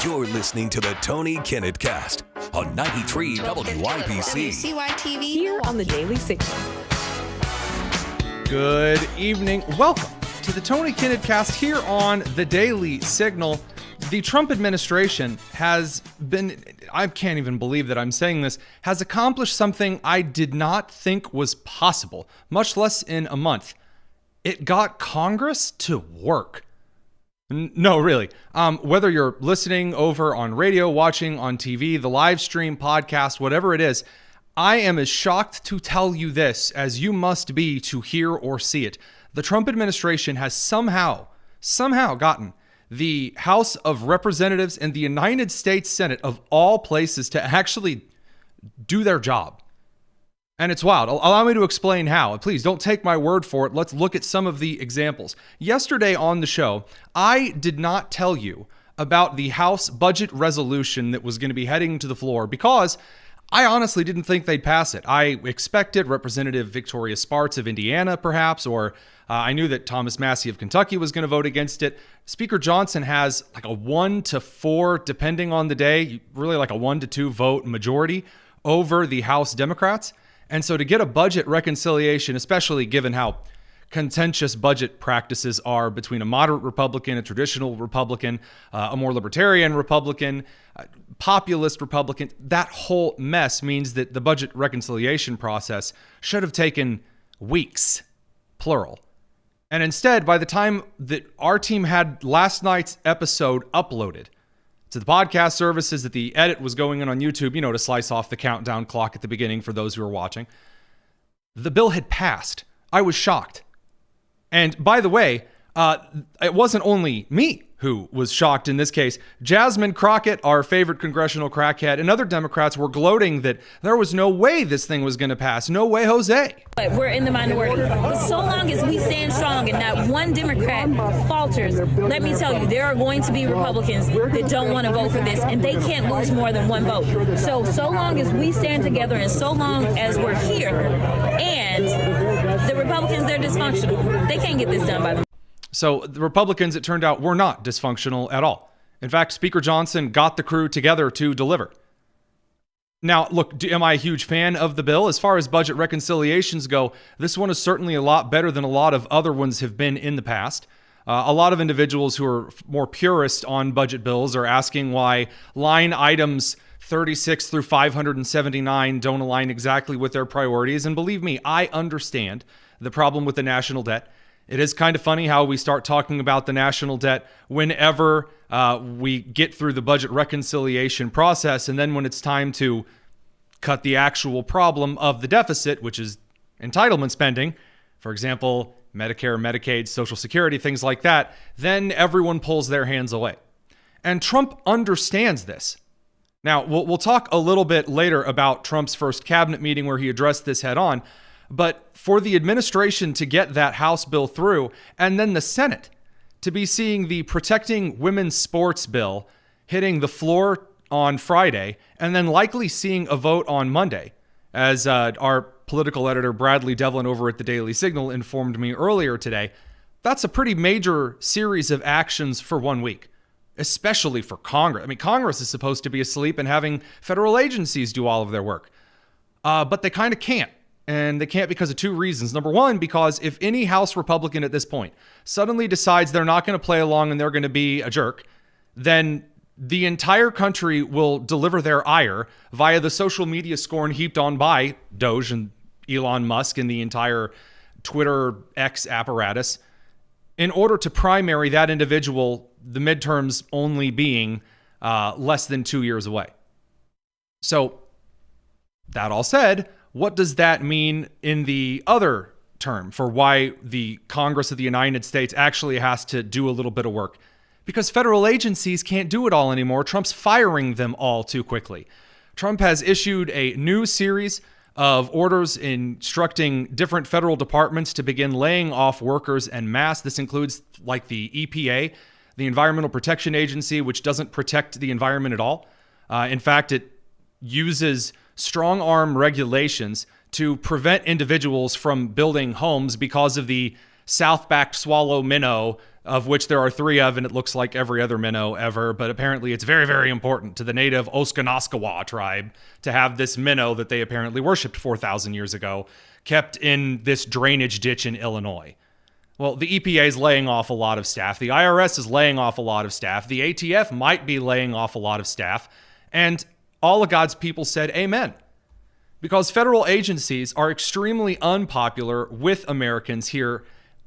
You're listening to the Tony Kinnett Cast on 93 WYPC. WCYTV Here on the Daily Signal. Good evening. Welcome to the Tony Kinnett Cast here on the Daily Signal. The Trump administration has been, I can't even believe that I'm saying this, has accomplished something I did not think was possible, much less in a month. It got Congress to work. No, really. Whether you're listening over on radio, watching on TV, the live stream, podcast, whatever it is, I am as shocked to tell you this as you must be to hear or see it. The Trump administration has somehow gotten the House of Representatives and the United States Senate, of all places, to actually do their job. And it's wild. Allow me to explain how. Please don't take my word for it. Let's look at some of the examples. Yesterday on the show, I did not tell you about the House budget resolution that was going to be heading to the floor because I honestly didn't think they'd pass it. I expected Representative Victoria Spartz of Indiana, perhaps, or I knew that Thomas Massie of Kentucky was going to vote against it. Speaker Johnson has like a 1-4, depending on the day, really like a 1-2 vote majority over the House Democrats. And so to get a budget reconciliation, especially given how contentious budget practices are between a moderate Republican, a traditional Republican, a more libertarian Republican, populist Republican, that whole mess means that the budget reconciliation process should have taken weeks, plural. And instead, by the time that our team had last night's episode uploaded to the podcast services, that the edit was going in on YouTube, to slice off the countdown clock at the beginning for those who are watching, the bill had passed. I was shocked. And by the way, it wasn't only me who was shocked in this case. Jasmine Crockett, our favorite congressional crackhead, and other Democrats were gloating that there was no way this thing was going to pass. No way, Jose. But we're in the minority. So long as we stand strong and not one Democrat falters, let me tell you, there are going to be Republicans that don't want to vote for this, and they can't lose more than one vote. So long as we stand together and so long as we're here, and the Republicans, they're dysfunctional. They can't get this done by themselves. So the Republicans, it turned out, were not dysfunctional at all. In fact, Speaker Johnson got the crew together to deliver. Now, look, am I a huge fan of the bill? As far as budget reconciliations go, this one is certainly a lot better than a lot of other ones have been in the past. A lot of individuals who are more purist on budget bills are asking why line items 36 through 579 don't align exactly with their priorities. And believe me, I understand the problem with the national debt. It is kind of funny how we start talking about the national debt whenever we get through the budget reconciliation process. And then when it's time to cut the actual problem of the deficit, which is entitlement spending, for example, Medicare, Medicaid, Social Security, things like that, then everyone pulls their hands away. And Trump understands this. Now, we'll talk a little bit later about Trump's first cabinet meeting where he addressed this head on. But for the administration to get that House bill through, and then the Senate to be seeing the Protecting Women's Sports bill hitting the floor on Friday, and then likely seeing a vote on Monday, as our political editor Bradley Devlin over at the Daily Signal informed me earlier today, that's a pretty major series of actions for 1 week, especially for Congress. I mean, Congress is supposed to be asleep and having federal agencies do all of their work, but they kind of can't. And they can't because of two reasons. Number one, because if any House Republican at this point suddenly decides they're not going to play along and they're going to be a jerk, then the entire country will deliver their ire via the social media scorn heaped on by Doge and Elon Musk and the entire Twitter X apparatus in order to primary that individual, the midterms only being less than 2 years away. So that all said, what does that mean in the other term for why the Congress of the United States actually has to do a little bit of work? Because federal agencies can't do it all anymore. Trump's firing them all too quickly. Trump has issued a new series of orders instructing different federal departments to begin laying off workers en masse. This includes like the EPA, the Environmental Protection Agency, which doesn't protect the environment at all. In fact, it uses strong arm regulations to prevent individuals from building homes because of the South-backed swallow minnow of which there are 3 of, and it looks like every other minnow ever, but apparently it's very, very important to the native Oskanaskawa tribe to have this minnow that they apparently worshipped 4,000 years ago kept in this drainage ditch in Illinois. Well, the EPA is laying off a lot of staff. The IRS is laying off a lot of staff. The ATF might be laying off a lot of staff. And all of God's people said amen. Because federal agencies are extremely unpopular with Americans here.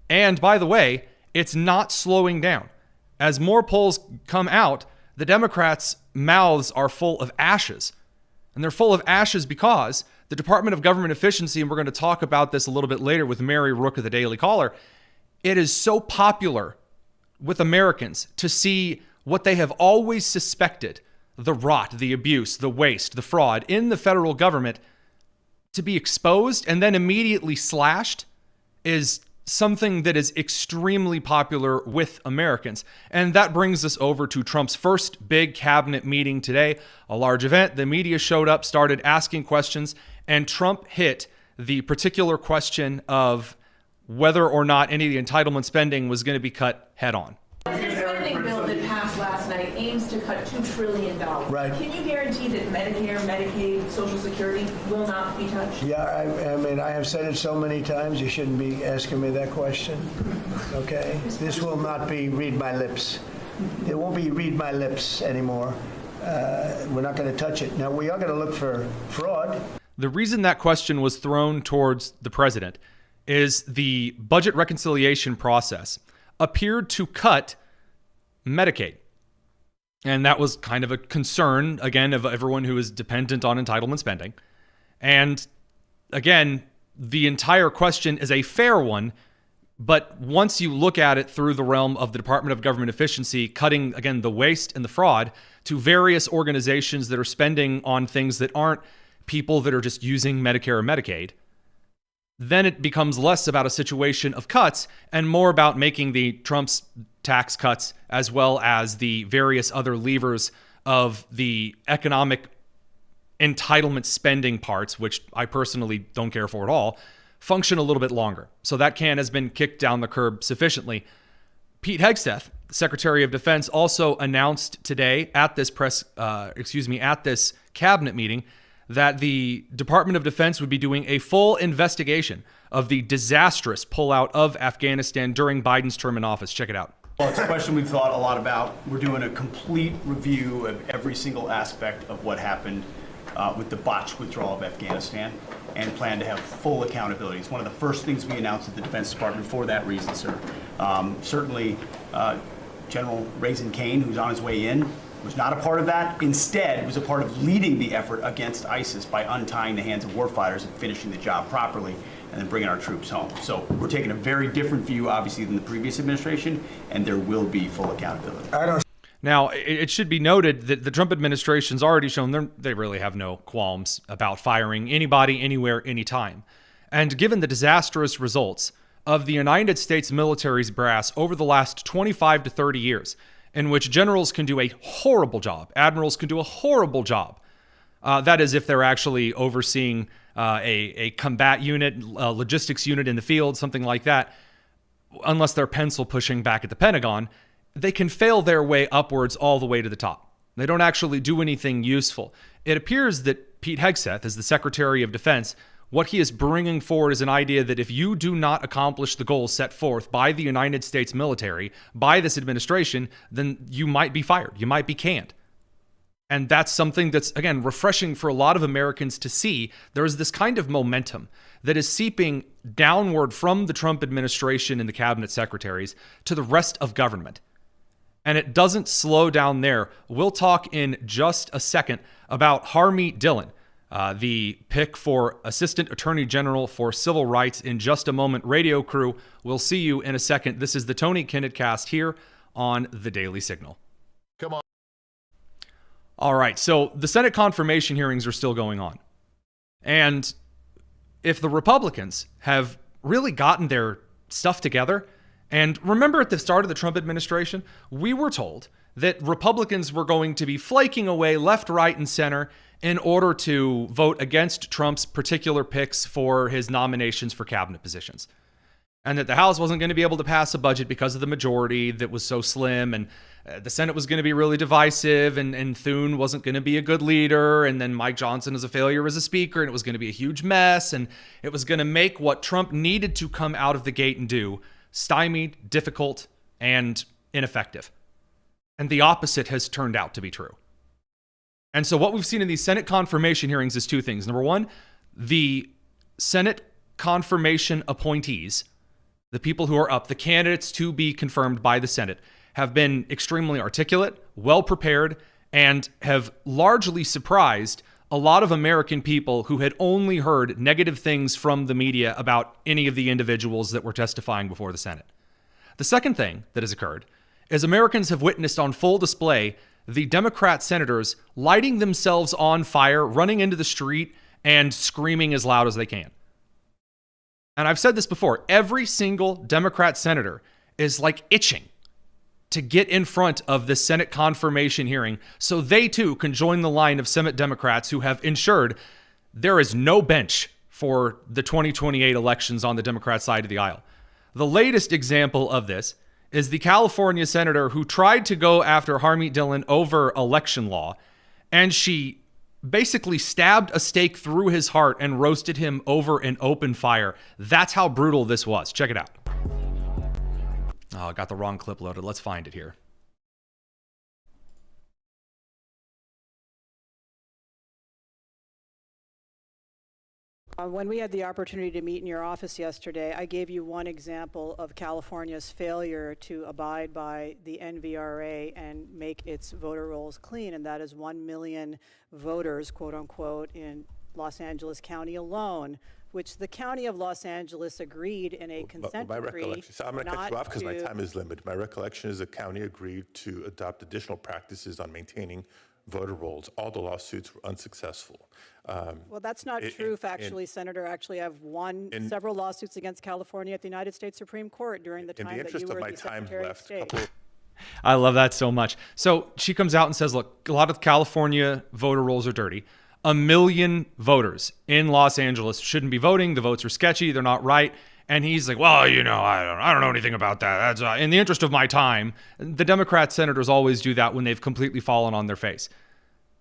And by the way, it's not slowing down. As more polls come out, the Democrats' mouths are full of ashes. And they're full of ashes because the Department of Government Efficiency, and we're going to talk about this a little bit later with Mary Rooke of the Daily Caller, it is so popular with Americans to see what they have always suspected, the rot, the abuse, the waste, the fraud in the federal government, to be exposed and then immediately slashed is something that is extremely popular with Americans. And that brings us over to Trump's first big cabinet meeting today, a large event. The media showed up, started asking questions, and Trump hit the particular question of whether or not any of the entitlement spending was going to be cut head on. The spending bill that passed last night aims to cut $2 trillion. Right. Can you guarantee that Medicare, Medicaid, Social Security will not be touched? Yeah, I mean, I have said it so many times, you shouldn't be asking me that question, okay? This will not be read my lips. It won't be read my lips anymore. We're not going to touch it. Now, we are going to look for fraud. The reason that question was thrown towards the president is the budget reconciliation process appeared to cut Medicaid. And that was kind of a concern, again, of everyone who is dependent on entitlement spending. And again, the entire question is a fair one, but once you look at it through the realm of the Department of Government Efficiency, cutting, again, the waste and the fraud to various organizations that are spending on things that aren't people that are just using Medicare or Medicaid, then it becomes less about a situation of cuts and more about making the Trump's tax cuts as well as the various other levers of the economic entitlement spending parts, which I personally don't care for at all, function a little bit longer. So that can has been kicked down the curb sufficiently. Pete Hegseth, Secretary of Defense, also announced today at this at this cabinet meeting that the Department of Defense would be doing a full investigation of the disastrous pullout of Afghanistan during Biden's term in office. Check it out. Well, it's a question we've thought a lot about. We're doing a complete review of every single aspect of what happened with the botched withdrawal of Afghanistan and plan to have full accountability. It's one of the first things we announced at the Defense Department for that reason, sir. Certainly, General Raisin Kane, who's on his way in, was not a part of that. Instead, was a part of leading the effort against ISIS by untying the hands of warfighters and finishing the job properly and then bringing our troops home. So we're taking a very different view, obviously, than the previous administration, and there will be full accountability. Now, it should be noted that the Trump administration's already shown they really have no qualms about firing anybody, anywhere, anytime. And given the disastrous results of the United States military's brass over the last 25 to 30 years, in which generals can do a horrible job, admirals can do a horrible job. That is, if they're actually overseeing a combat unit, a logistics unit in the field, something like that. Unless they're pencil pushing back at the Pentagon, they can fail their way upwards all the way to the top. They don't actually do anything useful. It appears that Pete Hegseth, as the Secretary of Defense, what he is bringing forward is an idea that if you do not accomplish the goals set forth by the United States military, by this administration, then you might be fired. You might be canned. And that's something that's, again, refreshing for a lot of Americans to see. There is this kind of momentum that is seeping downward from the Trump administration and the cabinet secretaries to the rest of government. And it doesn't slow down there. We'll talk in just a second about Harmeet Dillon, the pick for Assistant Attorney General for Civil Rights, in just a moment. Radio crew, we'll see you in a second. This is the Tony Kinnett cast here on The Daily Signal. Come on. All right, so the Senate confirmation hearings are still going on. And if the Republicans have really gotten their stuff together, and remember at the start of the Trump administration, we were told that Republicans were going to be flaking away left, right, and center in order to vote against Trump's particular picks for his nominations for cabinet positions. and that the House wasn't going to be able to pass a budget because of the majority that was so slim, and the Senate was going to be really divisive, and Thune wasn't going to be a good leader, and then Mike Johnson is a failure as a speaker, and it was going to be a huge mess, and it was going to make what Trump needed to come out of the gate and do stymied, difficult, and ineffective. And the opposite has turned out to be true. And so what we've seen in these Senate confirmation hearings is two things. Number one, the Senate confirmation appointees, the people who are up, the candidates to be confirmed by the Senate, have been extremely articulate, well prepared, and have largely surprised a lot of American people who had only heard negative things from the media about any of the individuals that were testifying before the Senate. The second thing that has occurred is Americans have witnessed on full display the Democrat senators lighting themselves on fire, running into the street, and screaming as loud as they can. And I've said this before, every single Democrat senator is like itching to get in front of the Senate confirmation hearing so they too can join the line of Senate Democrats who have ensured there is no bench for the 2028 elections on the Democrat side of the aisle. The latest example of this is the California senator who tried to go after Harmeet Dillon over election law, and she basically stabbed a stake through his heart and roasted him over an open fire. That's how brutal this was. Check it out. Oh, I got the wrong clip loaded. Let's find it here. When we had the opportunity to meet in your office yesterday, I gave you one example of California's failure to abide by the NVRA and make its voter rolls clean, and that is 1 million voters, quote unquote, in Los Angeles County alone, which the County of Los Angeles agreed in a consent decree. So I'm going to cut you off because my time is limited. My recollection is the county agreed to adopt additional practices on maintaining voter rolls. All the lawsuits were unsuccessful. Well, that's not true, factually, Senator. Actually, I've won several lawsuits against California at the United States Supreme Court during the time that you were the Secretary of State. I love that so much. So she comes out and says, look, a lot of California voter rolls are dirty. 1 million voters in Los Angeles shouldn't be voting. The votes are sketchy. They're not right. And he's like, well, you know, I don't know anything about that. That's in the interest of my time. The Democrat senators always do that when they've completely fallen on their face.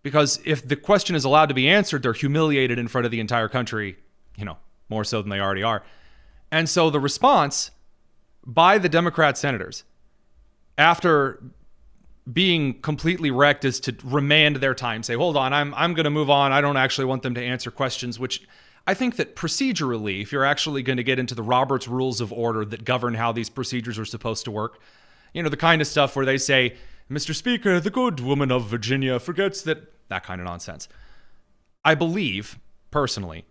Because if the question is allowed to be answered, they're humiliated in front of the entire country, you know, more so than they already are. And so the response by the Democrat senators, after being completely wrecked, is to remand their time, say, hold on, I'm going to move on. I don't actually want them to answer questions, which I think that procedurally, if you're actually going to get into the Robert's Rules of Order that govern how these procedures are supposed to work, you know, the kind of stuff where they say, Mr. Speaker, the good woman of Virginia forgets that kind of nonsense. I believe, personally,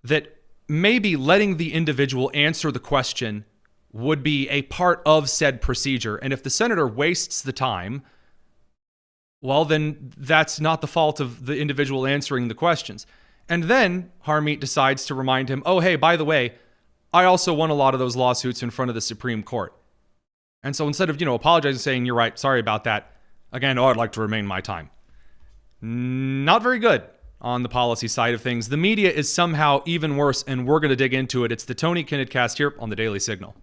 that maybe letting the individual answer the question would be a part of said procedure. And if the senator wastes the time, well, then that's not the fault of the individual answering the questions. And then Harmeet decides to remind him, oh, hey, by the way, I also won a lot of those lawsuits in front of the Supreme Court. And so instead of, you know, apologizing, saying, you're right, sorry about that, again, I'd like to remain my time. Not very good on the policy side of things. The media is somehow even worse, and we're going to dig into it. It's the Tony Kinnett cast here on the Daily Signal.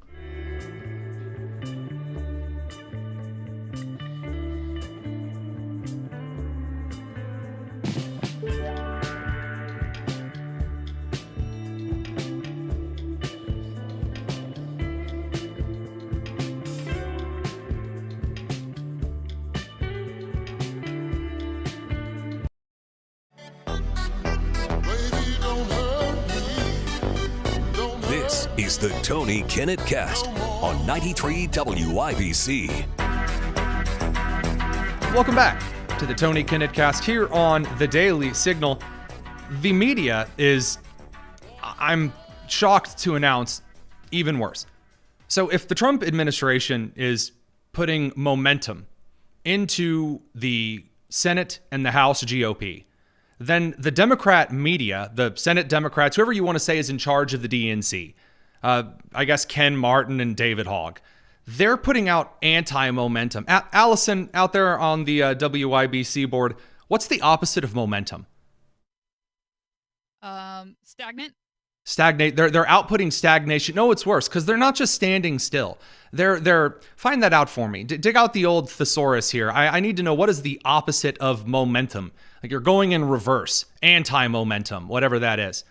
This is the Tony Kinnett Cast on 93 WIBC. Welcome back to the Tony Kinnett Cast here on the Daily Signal. The media is, I'm shocked to announce, even worse. So if the Trump administration is putting momentum into the Senate and the House GOP, then the Democrat media, the Senate Democrats, whoever you want to say is in charge of the DNC, I guess Ken Martin and David Hogg, they're putting out anti-momentum. Allison, out there on the WIBC board, what's the opposite of momentum? Stagnant. Stagnate. They're outputting stagnation. No, it's worse because they're not just standing still. They're find that out for me. Dig out the old thesaurus here. I need to know what is the opposite of momentum. Like you're going in reverse, anti-momentum, whatever that is.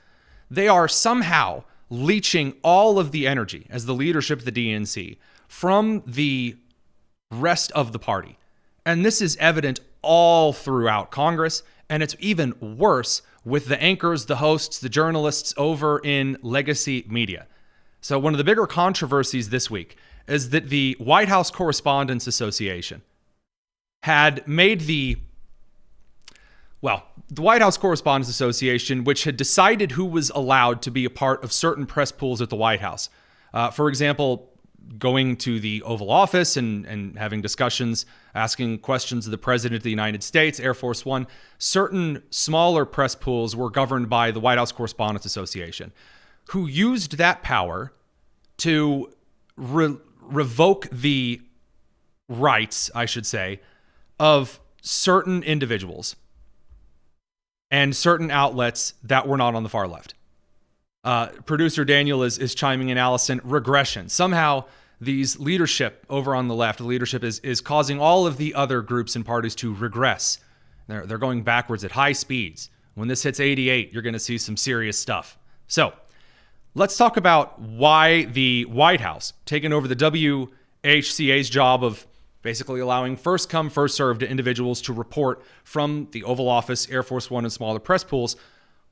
They are somehow leeching all of the energy as the leadership of the DNC from the rest of the party. And this is evident all throughout Congress. And it's even worse with the anchors, the hosts, the journalists over in legacy media. So one of the bigger controversies this week is that the White House Correspondents Association had made the White House Correspondents Association, which had decided who was allowed to be a part of certain press pools at the White House. For example, going to the Oval Office and having discussions, asking questions of the President of the United States, Air Force One. Certain smaller press pools were governed by the White House Correspondents Association, who used that power to revoke the rights, I should say, of certain individuals and certain outlets that were not on the far left. Producer Daniel is chiming in, Allison, regression. Somehow these leadership over on the left, the leadership is causing all of the other groups and parties to regress. They're going backwards at high speeds. When this hits 88, you're going to see some serious stuff. So let's talk about why the White House, taking over the WHCA's job of basically allowing first come, first served to individuals to report from the Oval Office, Air Force One, and smaller press pools,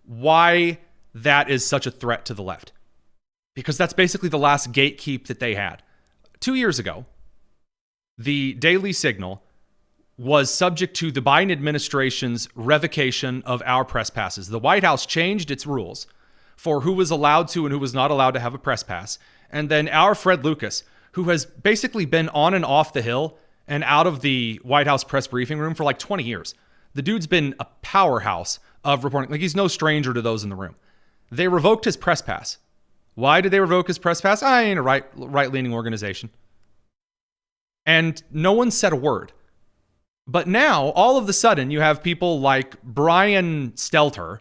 why that is such a threat to the left. Because that's basically the last gatekeep that they had. 2 years ago, the Daily Signal was subject to the Biden administration's revocation of our press passes. The White House changed its rules for who was allowed to and who was not allowed to have a press pass. And then our Fred Lucas, who has basically been on and off the Hill and out of the White House press briefing room for like 20 years. The dude's been a powerhouse of reporting. Like, he's no stranger to those in the room. They revoked his press pass. Why did they revoke his press pass? I ain't a right-leaning organization. And no one said a word. But now, all of a sudden, you have people like Brian Stelter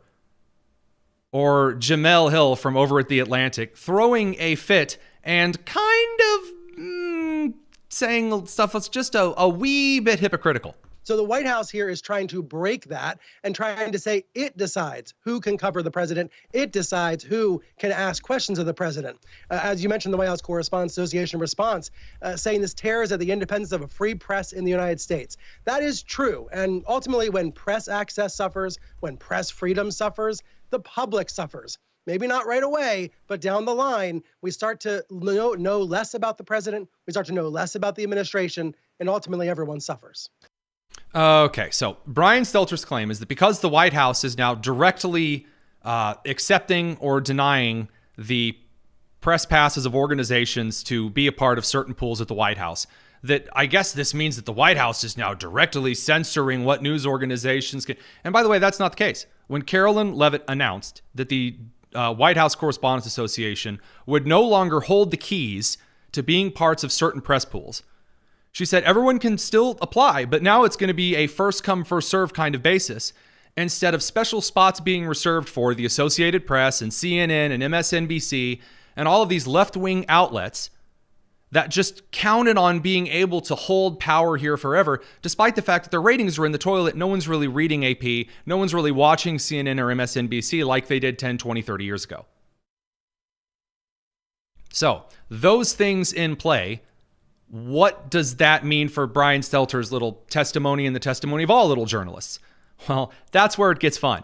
or Jamel Hill from over at The Atlantic throwing a fit and kind of saying stuff that's just a wee bit hypocritical. So the White House here is trying to break that and trying to say it decides who can cover the president. It decides who can ask questions of the president. As you mentioned, the White House Correspondents Association response saying this tears at the independence of a free press in the United States. That is true. And ultimately, when press access suffers, when press freedom suffers, the public suffers. Maybe not right away, but down the line, we start to know less about the president. We start to know less about the administration, and ultimately everyone suffers. Okay, so Brian Stelter's claim is that because the White House is now directly accepting or denying the press passes of organizations to be a part of certain pools at the White House, that I guess this means that the White House is now directly censoring what news organizations can. And by the way, that's not the case. When Carolyn Leavitt announced that the White House Correspondents Association would no longer hold the keys to being parts of certain press pools, she said everyone can still apply, but now it's going to be a first come, first served kind of basis instead of special spots being reserved for the Associated Press and CNN and MSNBC and all of these left-wing outlets that just counted on being able to hold power here forever, despite the fact that their ratings are in the toilet. No one's really reading AP. No one's really watching CNN or MSNBC like they did 10, 20, 30 years ago. So those things in play. What does that mean for Brian Stelter's little testimony and the testimony of all little journalists? Well, that's where it gets fun.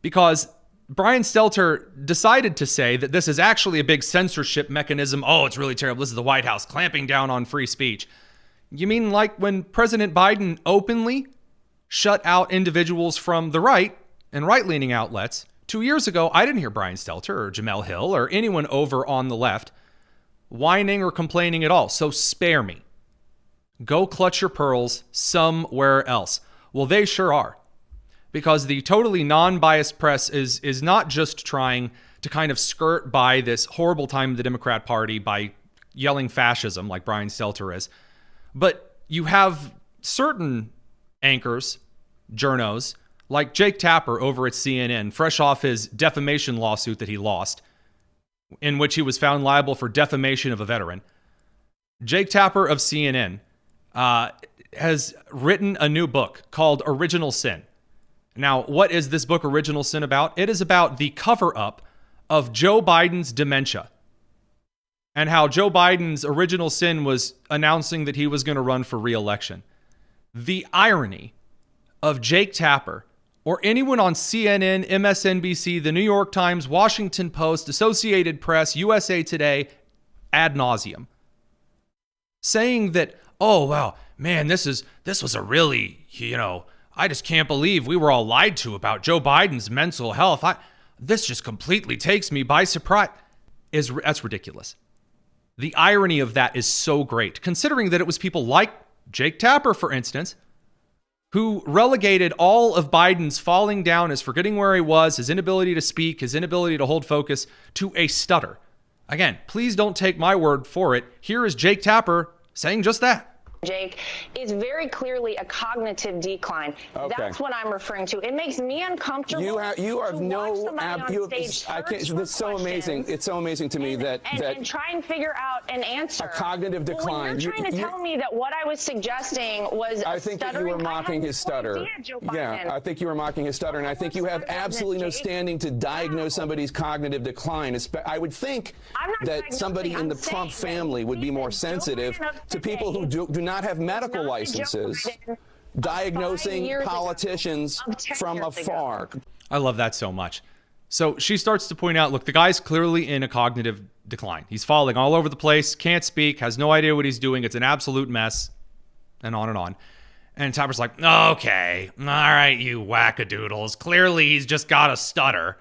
Because Brian Stelter decided to say that this is actually a big censorship mechanism. Oh, it's really terrible. This is the White House clamping down on free speech. You mean like when President Biden openly shut out individuals from the right and right-leaning outlets? 2 years ago, I didn't hear Brian Stelter or Jamel Hill or anyone over on the left whining or complaining at all. So spare me. Go clutch your pearls somewhere else. Well, they sure are. Because the totally non-biased press is not just trying to kind of skirt by this horrible time of the Democrat Party by yelling fascism like Brian Stelter is, but you have certain anchors, journos, like Jake Tapper over at CNN, fresh off his defamation lawsuit that he lost in which he was found liable for defamation of a veteran. Jake Tapper of CNN has written a new book called Original Sin. Now, what is this book, Original Sin, about? It is about the cover-up of Joe Biden's dementia and how Joe Biden's original sin was announcing that he was going to run for re-election. The irony of Jake Tapper or anyone on CNN, MSNBC, the New York Times, Washington Post, Associated Press, USA Today, ad nauseum, saying that, oh, wow, man, this was a really, I just can't believe we were all lied to about Joe Biden's mental health. This just completely takes me by surprise. That's ridiculous. The irony of that is so great, considering that it was people like Jake Tapper, for instance, who relegated all of Biden's falling down, his forgetting where he was, his inability to speak, his inability to hold focus, to a stutter. Again, please don't take my word for it. Here is Jake Tapper saying just that. Jake, is very clearly a cognitive decline. Okay. That's what I'm referring to. It makes me uncomfortable. You have no. It's so amazing. It's so amazing to me that try and figure out an answer. A cognitive decline. Well, you're trying to tell me that what I was suggesting was. I think that you were mocking his stutter. Yeah, I think you were mocking his stutter, and I think you have absolutely no standing to diagnose somebody's cognitive decline. I would think that somebody in the Trump family would be more sensitive to people who do not have medical licenses diagnosing politicians from afar. I love that so much. So she starts to point out, look, the guy's clearly in a cognitive decline. He's falling all over the place, can't speak, has no idea what he's doing. It's an absolute mess, and on and on. And Tapper's like, okay, all right, you wackadoodles. Clearly he's just got a stutter.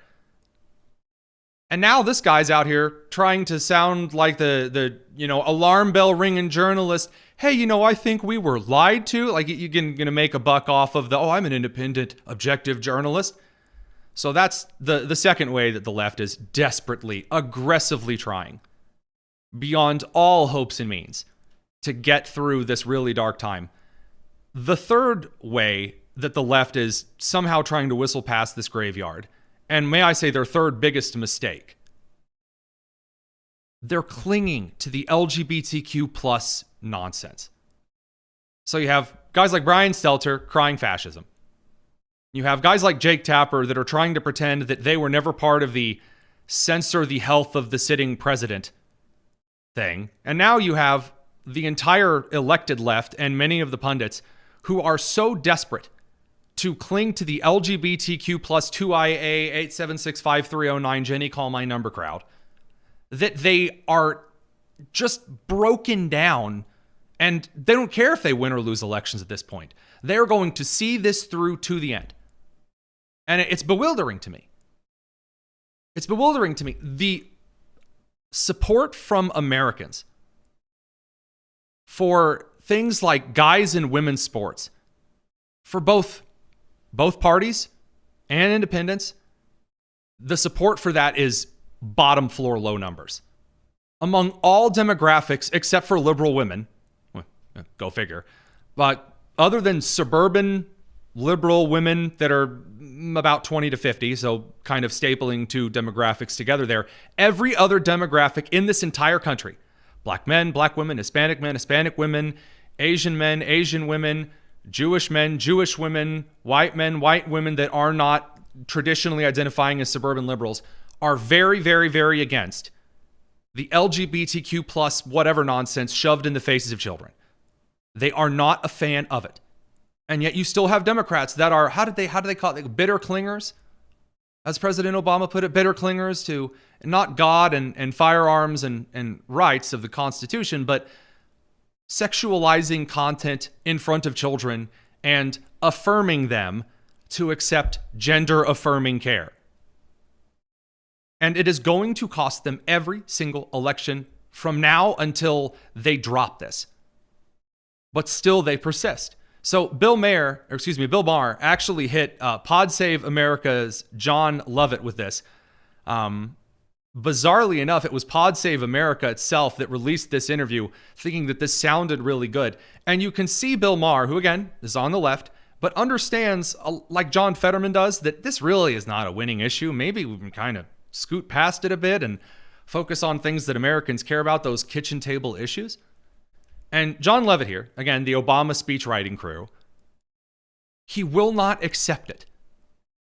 And now this guy's out here trying to sound like the alarm bell ringing journalist. Hey, I think we were lied to. Like, you're going to make a buck off of I'm an independent, objective journalist. So that's the second way that the left is desperately, aggressively trying, beyond all hopes and means, to get through this really dark time. The third way that the left is somehow trying to whistle past this graveyard, and may I say their third biggest mistake, they're clinging to the LGBTQ plus nonsense. So you have guys like Brian Stelter crying fascism. You have guys like Jake Tapper that are trying to pretend that they were never part of the censor the health of the sitting president thing. And now you have the entire elected left and many of the pundits who are so desperate to cling to the LGBTQ plus 2IA 8765309 Jenny call my number crowd that they are just broken down, and they don't care if they win or lose elections at this point. They're going to see this through to the end. And it's bewildering to me. It's bewildering to me. The support from Americans for things like guys and women's sports, for both parties and independents, the support for that is bottom floor low numbers. Among all demographics except for liberal women, well, go figure, but other than suburban liberal women that are about 20 to 50, so kind of stapling two demographics together there, every other demographic in this entire country, black men, black women, Hispanic men, Hispanic women, Asian men, Asian women, Jewish men, Jewish women, white men, white women that are not traditionally identifying as suburban liberals, are very, very, very against the LGBTQ plus whatever nonsense shoved in the faces of children. They are not a fan of it. And yet you still have Democrats that are, how do they call it? Bitter clingers? As President Obama put it, bitter clingers to not God and firearms and rights of the Constitution, but sexualizing content in front of children and affirming them to accept gender-affirming care. And it is going to cost them every single election from now until they drop this. But still they persist. So Bill Maher actually hit Pod Save America's John Lovett with this. Bizarrely enough, it was Pod Save America itself that released this interview thinking that this sounded really good. And you can see Bill Maher, who again is on the left, but understands, like John Fetterman does, that this really is not a winning issue. Maybe we can kind of scoot past it a bit and focus on things that Americans care about, those kitchen table issues. And John Levitt here, again, the Obama speechwriting crew, he will not accept it.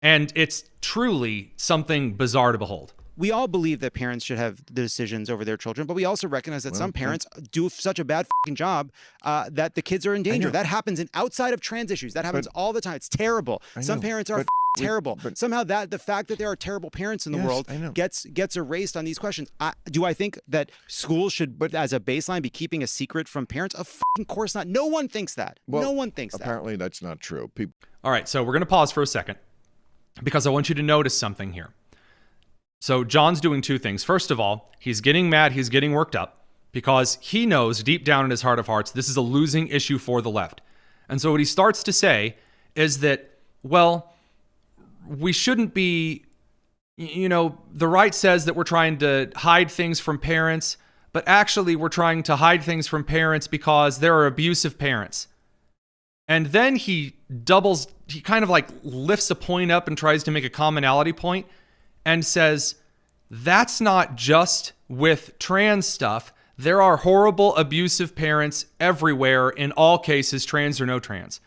And it's truly something bizarre to behold. We all believe that parents should have the decisions over their children, but we also recognize that some parents do such a bad fucking job that the kids are in danger. That happens outside of trans issues. That happens all the time. It's terrible. Some parents are terrible. Somehow the fact that there are terrible parents in the world gets erased on these questions. Do I think that schools should, as a baseline, be keeping a secret from parents? Of fucking course not. No one thinks that. Well, no one thinks apparently that. That's not true. All right, so we're going to pause for a second because I want you to notice something here. So John's doing two things. First of all, he's getting mad, he's getting worked up because he knows deep down in his heart of hearts, this is a losing issue for the left. And so what he starts to say is that, well, we shouldn't be, the right says that we're trying to hide things from parents, but actually we're trying to hide things from parents because there are abusive parents. And then he kind of like lifts a point up and tries to make a commonality point and says, that's not just with trans stuff. There are horrible, abusive parents everywhere in all cases, trans or no trans.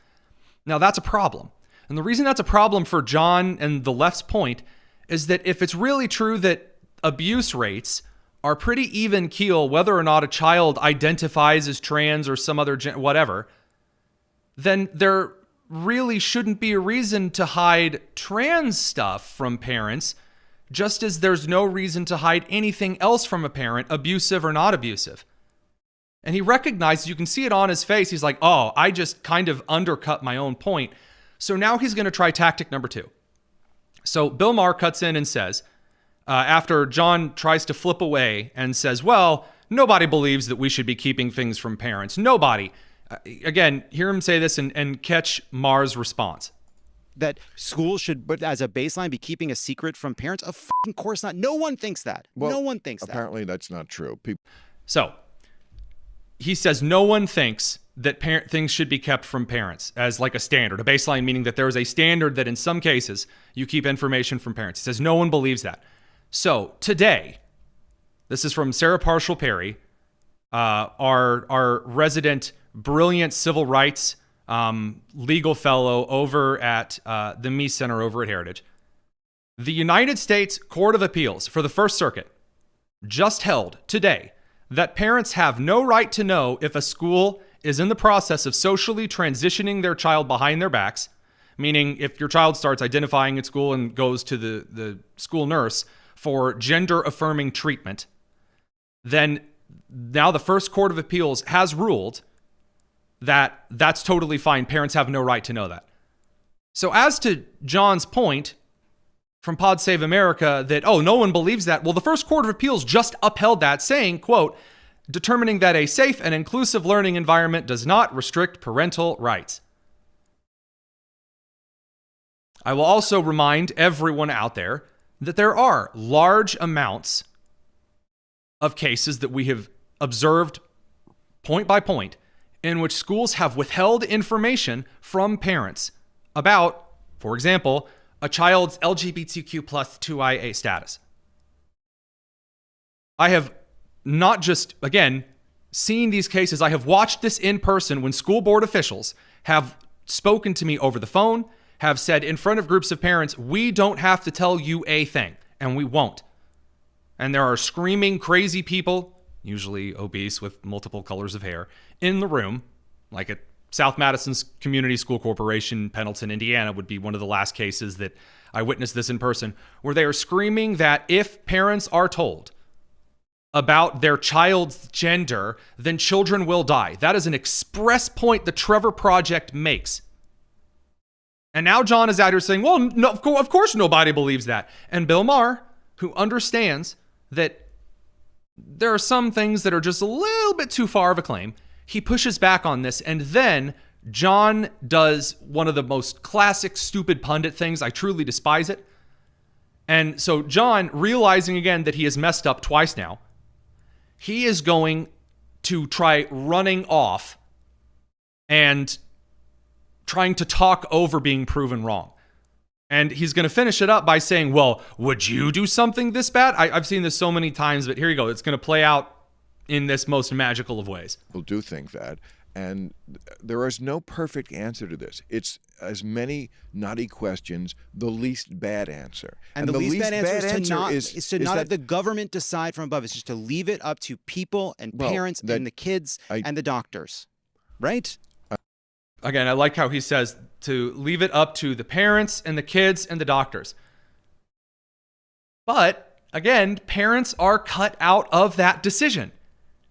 Now, that's a problem. And the reason that's a problem for John and the left's point is that if it's really true that abuse rates are pretty even keel, whether or not a child identifies as trans or some other whatever, then there really shouldn't be a reason to hide trans stuff from parents, just as there's no reason to hide anything else from a parent, abusive or not abusive. And he recognizes, you can see it on his face, he's like, oh, I just kind of undercut my own point. So now he's going to try tactic number 2. So Bill Maher cuts in and says, after John tries to flip away and says, well, nobody believes that we should be keeping things from parents. Nobody. Again, hear him say this and catch Maher's response. That schools should, as a baseline, be keeping a secret from parents? Of fucking course not. No one thinks that. No one thinks that. Apparently that's not true. So he says no one thinks that things should be kept from parents as like a standard, a baseline, meaning that there is a standard that in some cases you keep information from parents. He says no one believes that. So today, this is from Sarah Parshall Perry, our resident brilliant civil rights legal fellow over at the Mies Center over at Heritage. The United States Court of Appeals for the First Circuit just held today that parents have no right to know if a school is in the process of socially transitioning their child behind their backs, meaning if your child starts identifying at school and goes to the school nurse for gender-affirming treatment, then now the First Court of Appeals has ruled that that's totally fine. Parents have no right to know that. So as to John's point from Pod Save America that, oh, no one believes that. Well, the First Court of Appeals just upheld that, saying, quote, determining that a safe and inclusive learning environment does not restrict parental rights. I will also remind everyone out there that there are large amounts of cases that we have observed point by point in which schools have withheld information from parents about, for example, a child's LGBTQ plus 2IA status. I have not just, again, seen these cases, I have watched this in person when school board officials have spoken to me over the phone, have said in front of groups of parents, we don't have to tell you a thing, and we won't. And there are screaming, crazy people, usually obese with multiple colors of hair, in the room, like at South Madison's Community School Corporation, Pendleton, Indiana, would be one of the last cases that I witnessed this in person, where they are screaming that if parents are told about their child's gender, then children will die. That is an express point the Trevor Project makes. And now John is out here saying, well, no, of course nobody believes that. And Bill Maher, who understands that there are some things that are just a little bit too far of a claim, he pushes back on this, and then John does one of the most classic stupid pundit things. I truly despise it. And so John, realizing again that he has messed up twice now, he is going to try running off and trying to talk over being proven wrong. And he's going to finish it up by saying, well, would you do something this bad? I've seen this so many times, but here you go. It's going to play out in this most magical of ways. People do think that. And there is no perfect answer to this. It's as many naughty questions, the least bad answer. And the least bad answer is to not have the government decide from above. It's just to leave it up to people and parents and the kids and the doctors. Right? Again, I like how he says to leave it up to the parents and the kids and the doctors. But again, parents are cut out of that decision.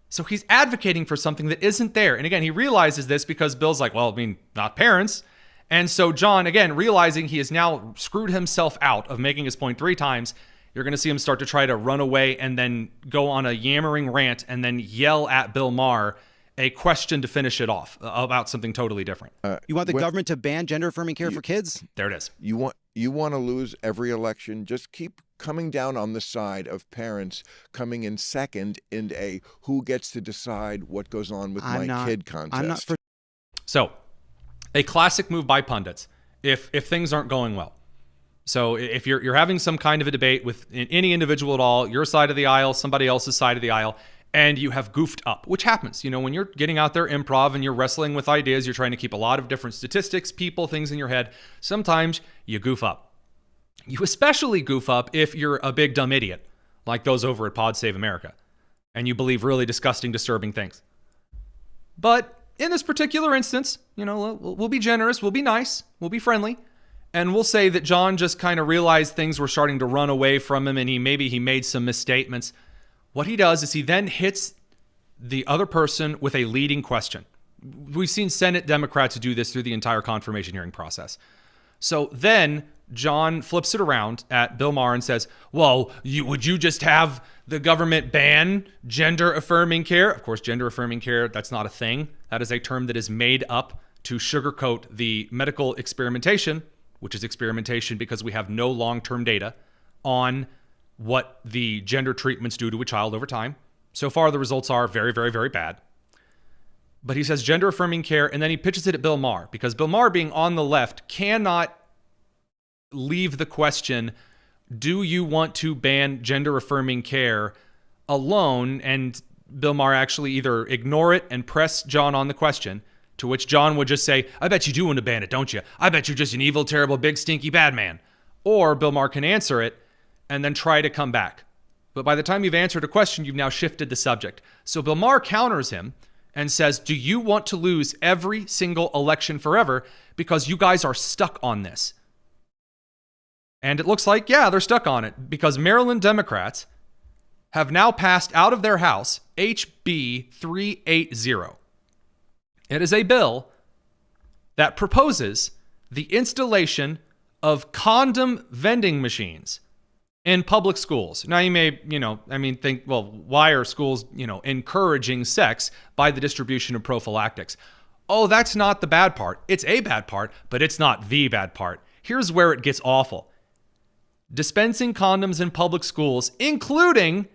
So he's advocating for something that isn't there. And again, he realizes this because Bill's like, well, I mean, not parents. And so John, again, realizing he has now screwed himself out of making his point 3 times, you're going to see him start to try to run away and then go on a yammering rant and then yell at Bill Maher a question to finish it off about something totally different. You want the government to ban gender-affirming care for kids? There it is. You want to lose every election? Just keep coming down on the side of parents coming in second in a who gets to decide what goes on with my kid contest. So, a classic move by pundits if things aren't going well. So if you're having some kind of a debate with any individual at all, your side of the aisle, somebody else's side of the aisle, and you have goofed up, which happens. When you're getting out there improv and you're wrestling with ideas, you're trying to keep a lot of different statistics, people, things in your head. Sometimes you goof up. You especially goof up if you're a big dumb idiot, like those over at Pod Save America, and you believe really disgusting, disturbing things. But in this particular instance, we'll be generous, we'll be nice, we'll be friendly, and we'll say that John just kind of realized things were starting to run away from him and he made some misstatements. What he does is he then hits the other person with a leading question. We've seen Senate Democrats do this through the entire confirmation hearing process. So then John flips it around at Bill Maher and says, well, would you just have the government ban gender-affirming care? Of course, gender-affirming care, that's not a thing. That is a term that is made up to sugarcoat the medical experimentation, which is experimentation because we have no long-term data on what the gender treatments do to a child over time. So far, the results are very, very, very bad. But he says gender-affirming care, and then he pitches it at Bill Maher, because Bill Maher, being on the left, cannot leave the question, do you want to ban gender-affirming care alone? And Bill Maher actually either ignore it and press John on the question, to which John would just say, I bet you do want to ban it, don't you? I bet you're just an evil, terrible, big, stinky bad man. Or Bill Maher can answer it and then try to come back. But by the time you've answered a question, you've now shifted the subject. So Bill Maher counters him and says, do you want to lose every single election forever because you guys are stuck on this? And it looks like, yeah, they're stuck on it because Maryland Democrats have now passed out of their House HB 380. It is a bill that proposes the installation of condom vending machines in public schools. Now you may, think, well, why are schools, encouraging sex by the distribution of prophylactics? Oh, that's not the bad part. It's a bad part, but it's not the bad part. Here's where it gets awful. Dispensing condoms in public schools, including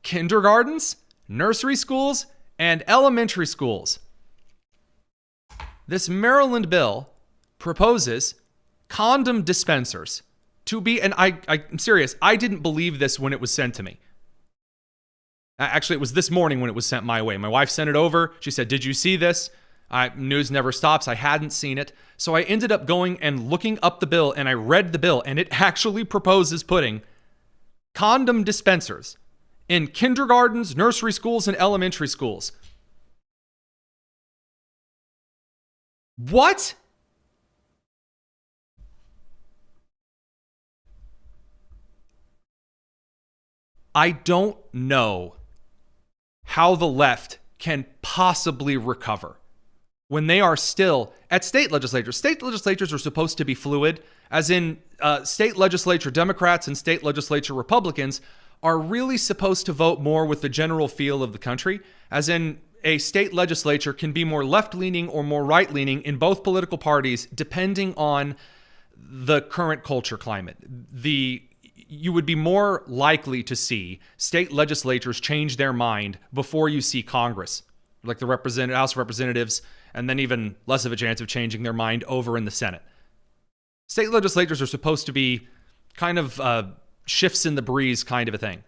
kindergartens, nursery schools, and elementary schools. This Maryland bill proposes condom dispensers to be, and I'm serious, I didn't believe this when it was sent to me. Actually, it was this morning when it was sent my way. My wife sent it over. She said, did you see this? News never stops. I hadn't seen it. So I ended up going and looking up the bill, and I read the bill, and it actually proposes putting condom dispensers in kindergartens, nursery schools, and elementary schools. What? I don't know how the left can possibly recover when they are still at state legislatures. State legislatures are supposed to be fluid, as in state legislature Democrats and state legislature Republicans are really supposed to vote more with the general feel of the country, as in a state legislature can be more left-leaning or more right-leaning in both political parties, depending on the current culture climate. You would be more likely to see state legislatures change their mind before you see Congress, like the House of Representatives, and then even less of a chance of changing their mind over in the Senate. State legislatures are supposed to be kind of shifts in the breeze kind of a thing.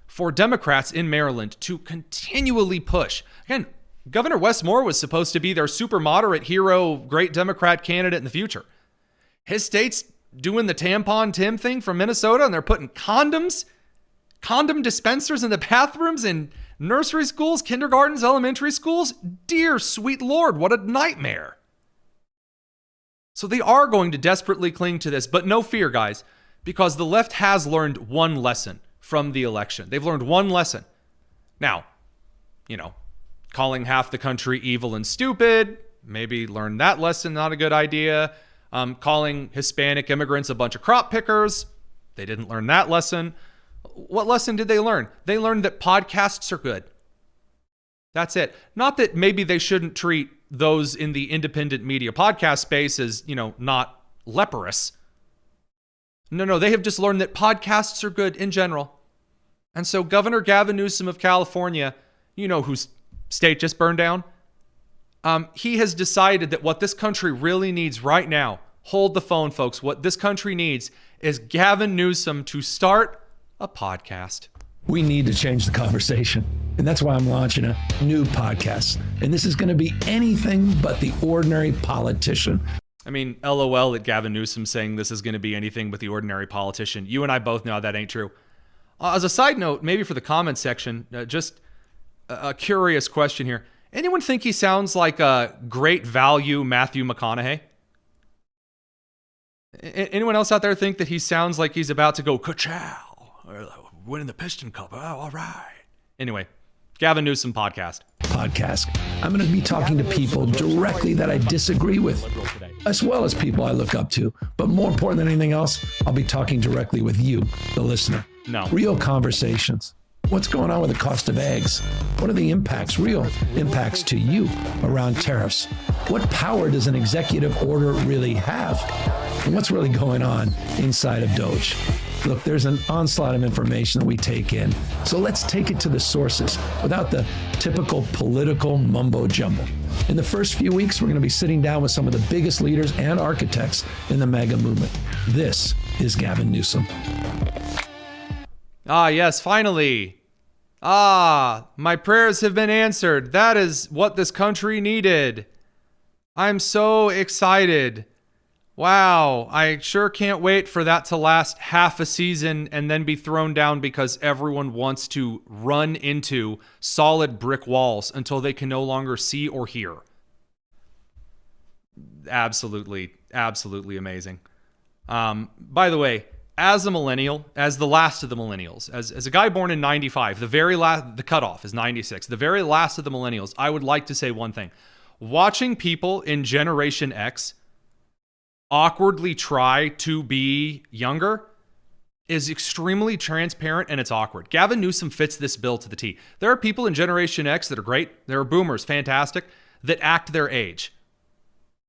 For Democrats in Maryland to continually push. Again, Governor Wes Moore was supposed to be their super moderate hero, great Democrat candidate in the future. His state's doing the tampon Tim thing from Minnesota, and they're putting condom dispensers in the bathrooms in nursery schools, kindergartens, elementary schools. Dear sweet Lord, what a nightmare. So they are going to desperately cling to this, but no fear, guys, because the left has learned one lesson from the election. They've learned one lesson. Now, calling half the country evil and stupid, maybe learn that lesson, not a good idea. Calling Hispanic immigrants a bunch of crop pickers, they didn't learn that lesson. What lesson did they learn? They learned that podcasts are good. That's it. Not that maybe they shouldn't treat those in the independent media podcast space as, not leprous. No, they have just learned that podcasts are good in general. And so Governor Gavin Newsom of California, whose state just burned down, he has decided that what this country really needs right now, hold the phone, folks, what this country needs is Gavin Newsom to start a podcast. We need to change the conversation. And that's why I'm launching a new podcast. And this is going to be anything but the ordinary politician. I mean, LOL at Gavin Newsom saying this is going to be anything but the ordinary politician. You and I both know that ain't true. As a side note, maybe for the comment section, just a curious question here. Anyone think he sounds like a great value Matthew McConaughey? Anyone else out there think that he sounds like he's about to go ka-chow, or winning the Piston Cup? Oh, all right. Anyway, Gavin Newsom podcast. I'm going to be talking to people directly that I disagree with, as well as people I look up to. But more important than anything else, I'll be talking directly with you, the listener. No. Real conversations. What's going on with the cost of eggs? What are the impacts, real impacts to you around tariffs? What power does an executive order really have? And what's really going on inside of Doge? Look, there's an onslaught of information that we take in. So let's take it to the sources without the typical political mumbo jumbo. In the first few weeks, we're going to be sitting down with some of the biggest leaders and architects in the MAGA movement. This is Gavin Newsom. Ah, yes, finally. My prayers have been answered. That is what this country needed. I'm so excited. Wow, I sure can't wait for that to last half a season and then be thrown down because everyone wants to run into solid brick walls until they can no longer see or hear. Absolutely, absolutely amazing. By the way, as a millennial, as the last of the millennials, as a guy born in 95, the cutoff is 96, the very last of the millennials, I would like to say one thing. Watching people in Generation X awkwardly try to be younger is extremely transparent and it's awkward. Gavin Newsom fits this bill to the T. There are people in Generation X that are great. There are boomers, fantastic, that act their age.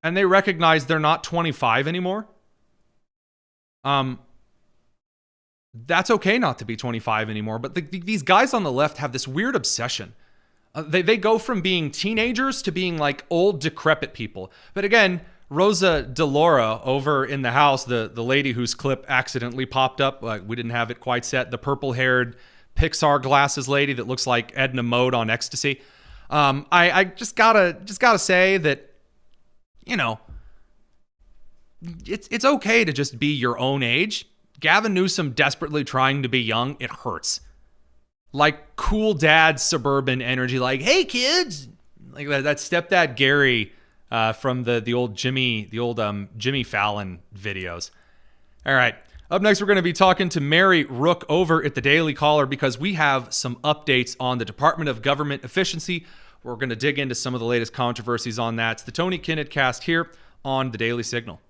And they recognize they're not 25 anymore. That's okay not to be 25 anymore, but these guys on the left have this weird obsession. They go from being teenagers to being like old, decrepit people. But again, Rosa DeLaura over in the house, the lady whose clip accidentally popped up, we didn't have it quite set, the purple-haired Pixar glasses lady that looks like Edna Mode on ecstasy. I just gotta say that, it's okay to just be your own age. Gavin Newsom desperately trying to be young, it hurts. Like cool dad suburban energy, like, hey kids, like that stepdad Gary from the old Jimmy Fallon videos. All right, up next we're going to be talking to Mary Rooke over at the Daily Caller because we have some updates on the Department of Government Efficiency. We're going to dig into some of the latest controversies on that. It's the Tony Kinnett cast here on the Daily Signal.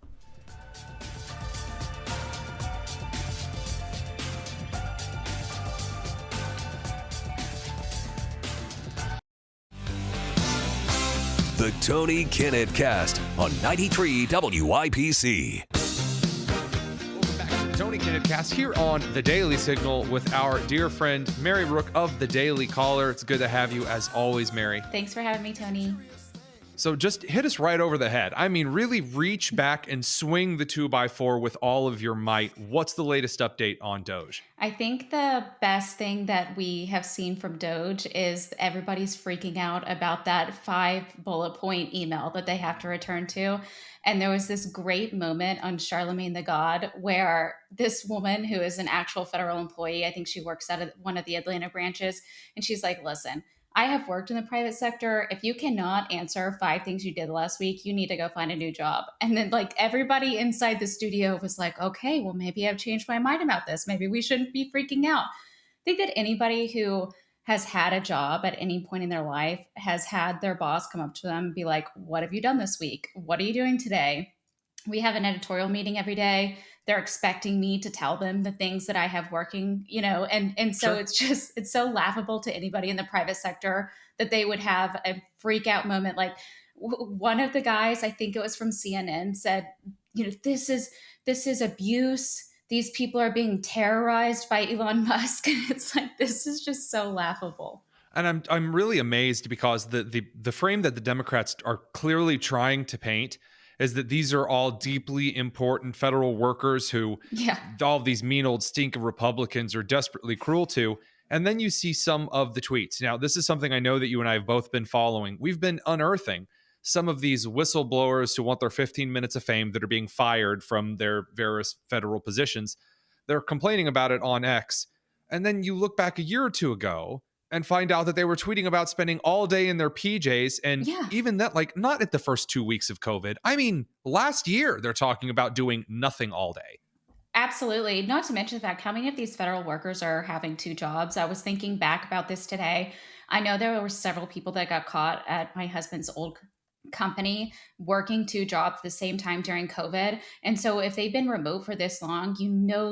The Tony Kinnett Cast on 93 WIPC. Welcome back to the Tony Kinnett Cast here on the Daily Signal with our dear friend Mary Rooke of the Daily Caller. It's good to have you as always, Mary. Thanks for having me, Tony. So just hit us right over the head. I mean, really reach back and swing the 2x4 with all of your might. What's the latest update on Doge? I think the best thing that we have seen from Doge is everybody's freaking out about that 5 bullet point email that they have to return to. And there was this great moment on Charlemagne the God where this woman who is an actual federal employee, I think she works at one of the Atlanta branches, and she's like, listen, I have worked in the private sector. If you cannot answer 5 things you did last week, you need to go find a new job. And then like everybody inside the studio was like, okay, well, maybe I've changed my mind about this. Maybe we shouldn't be freaking out. I think that anybody who has had a job at any point in their life has had their boss come up to them and be like, what have you done this week? What are you doing today? We have an editorial meeting every day. They're expecting me to tell them the things that I have working, and so Sure. it's so laughable to anybody in the private sector that they would have a freak out moment. Like one of the guys, I think it was from CNN, said, this is abuse. These people are being terrorized by Elon Musk. And it's like, this is just so laughable. And I'm really amazed because the frame that the Democrats are clearly trying to paint is that these are all deeply important federal workers who all of these mean old stink of Republicans are desperately cruel to. And then you see some of the tweets. Now, this is something I know that you and I have both been following. We've been unearthing some of these whistleblowers who want their 15 minutes of fame that are being fired from their various federal positions. They're complaining about it on X. And then you look back a year or two ago and find out that they were tweeting about spending all day in their PJs. And even that, like, not at the first 2 weeks of COVID. I mean, last year, they're talking about doing nothing all day. Absolutely. Not to mention the fact how many of these federal workers are having 2 jobs. I was thinking back about this today. I know there were several people that got caught at my husband's old company working 2 jobs at the same time during COVID. And so if they've been remote for this long,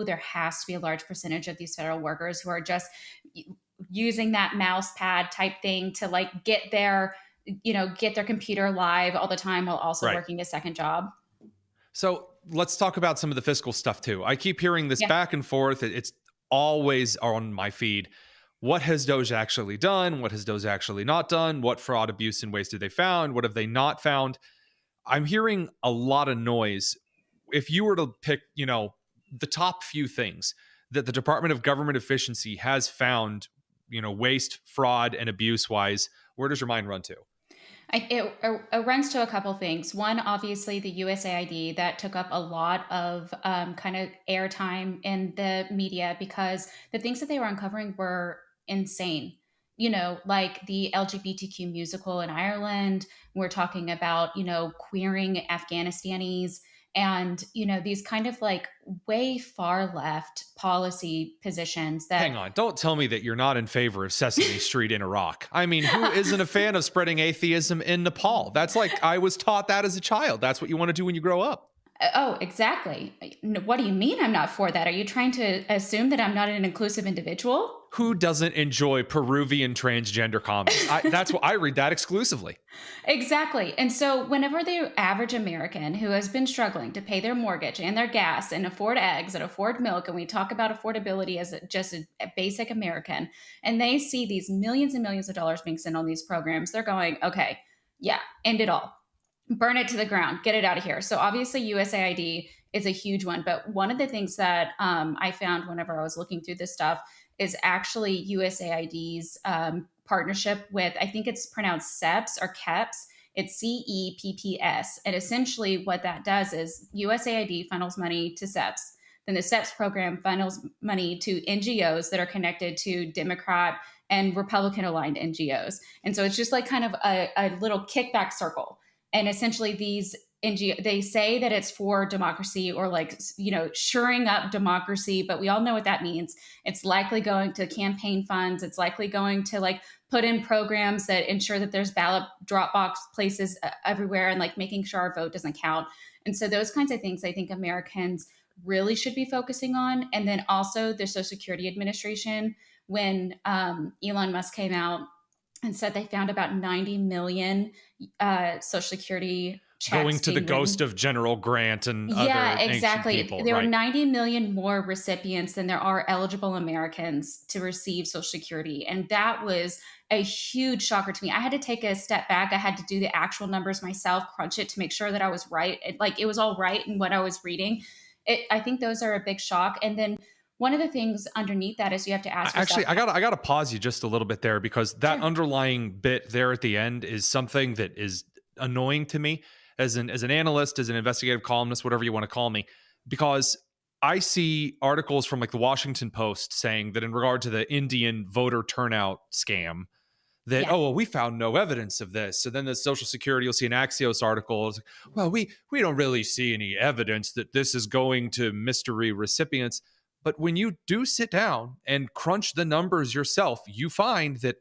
there has to be a large percentage of these federal workers who are just using that mouse pad type thing to like get their computer live all the time while also working a second job. So let's talk about some of the fiscal stuff too. I keep hearing this back and forth. It's always on my feed. What has Doge actually done? What has Doge actually not done? What fraud, abuse, and waste did they found? What have they not found? I'm hearing a lot of noise. If you were to pick, the top few things that the Department of Government Efficiency has found, waste, fraud, and abuse-wise, where does your mind run to? It runs to a couple things. One, obviously, the USAID that took up a lot of kind of airtime in the media because the things that they were uncovering were insane. Like the LGBTQ musical in Ireland. We're talking about, queering Afghanistanis and, these kind of like way far left policy positions that... Hang on. Don't tell me that you're not in favor of Sesame Street in Iraq. I mean, who isn't a fan of spreading atheism in Nepal? That's like, I was taught that as a child. That's what you want to do when you grow up. Oh, exactly. What do you mean I'm not for that? Are you trying to assume that I'm not an inclusive individual? Who doesn't enjoy Peruvian transgender comics? That's what I read that exclusively. Exactly. And so whenever the average American who has been struggling to pay their mortgage and their gas and afford eggs and afford milk, and we talk about affordability as just a basic American, and they see these millions and millions of dollars being spent on these programs, they're going, okay, end it all. Burn it to the ground, get it out of here. So obviously USAID is a huge one. But one of the things that I found whenever I was looking through this stuff is actually USAID's partnership with, I think it's pronounced CEPS or KEPS. It's CEPPS. And essentially what that does is USAID funnels money to CEPS. Then the CEPS program funnels money to NGOs that are connected to Democrat and Republican aligned NGOs. And so it's just like kind of a little kickback circle. And essentially these NGO, they say that it's for democracy or like, shoring up democracy, but we all know what that means. It's likely going to campaign funds. It's likely going to like put in programs that ensure that there's ballot drop box places everywhere and like making sure our vote doesn't count. And so those kinds of things I think Americans really should be focusing on. And then also the Social Security Administration, when Elon Musk came out and said they found about 90 million Social Security checks going to the being ghost written. of General Grant and other Yeah, ancient exactly. people, There right? are 90 million more recipients than there are eligible Americans to receive Social Security. And that was a huge shocker to me. I had to take a step back. I had to do the actual numbers myself, crunch it to make sure that I was right. It was all right in what I was reading. I think those are a big shock. And then one of the things underneath that is you have to ask yourself. Actually, I gotta pause you just a little bit there, because that underlying bit there at the end is something that is annoying to me as an analyst, as an investigative columnist, whatever you want to call me, because I see articles from like the Washington Post saying that in regard to the Indian voter turnout scam, that, oh, well, we found no evidence of this. So then the Social Security, you'll see an Axios article. It's like, well, we don't really see any evidence that this is going to mystery recipients. But when you do sit down and crunch the numbers yourself, you find that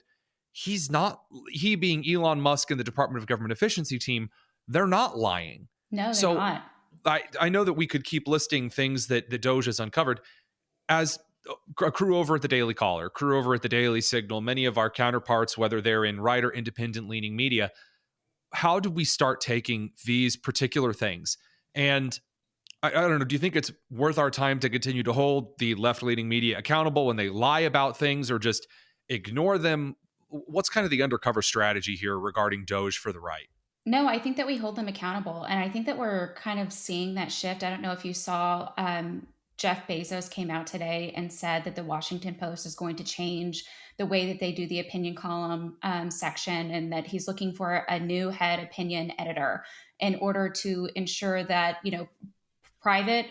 he being Elon Musk and the Department of Government Efficiency team, they're not lying. No, they're not. I know that we could keep listing things that the Doge has uncovered. As a crew over at the Daily Caller, crew over at the Daily Signal, many of our counterparts, whether they're in right or independent-leaning media, how do we start taking these particular things? And I don't know, do you think it's worth our time to continue to hold the left-leaning media accountable when they lie about things, or just ignore them? What's kind of the undercover strategy here regarding Doge for the right? No, I think that we hold them accountable. And I think that we're kind of seeing that shift. I don't know if you saw Jeff Bezos came out today and said that the Washington Post is going to change the way that they do the opinion column section, and that he's looking for a new head opinion editor in order to ensure that, private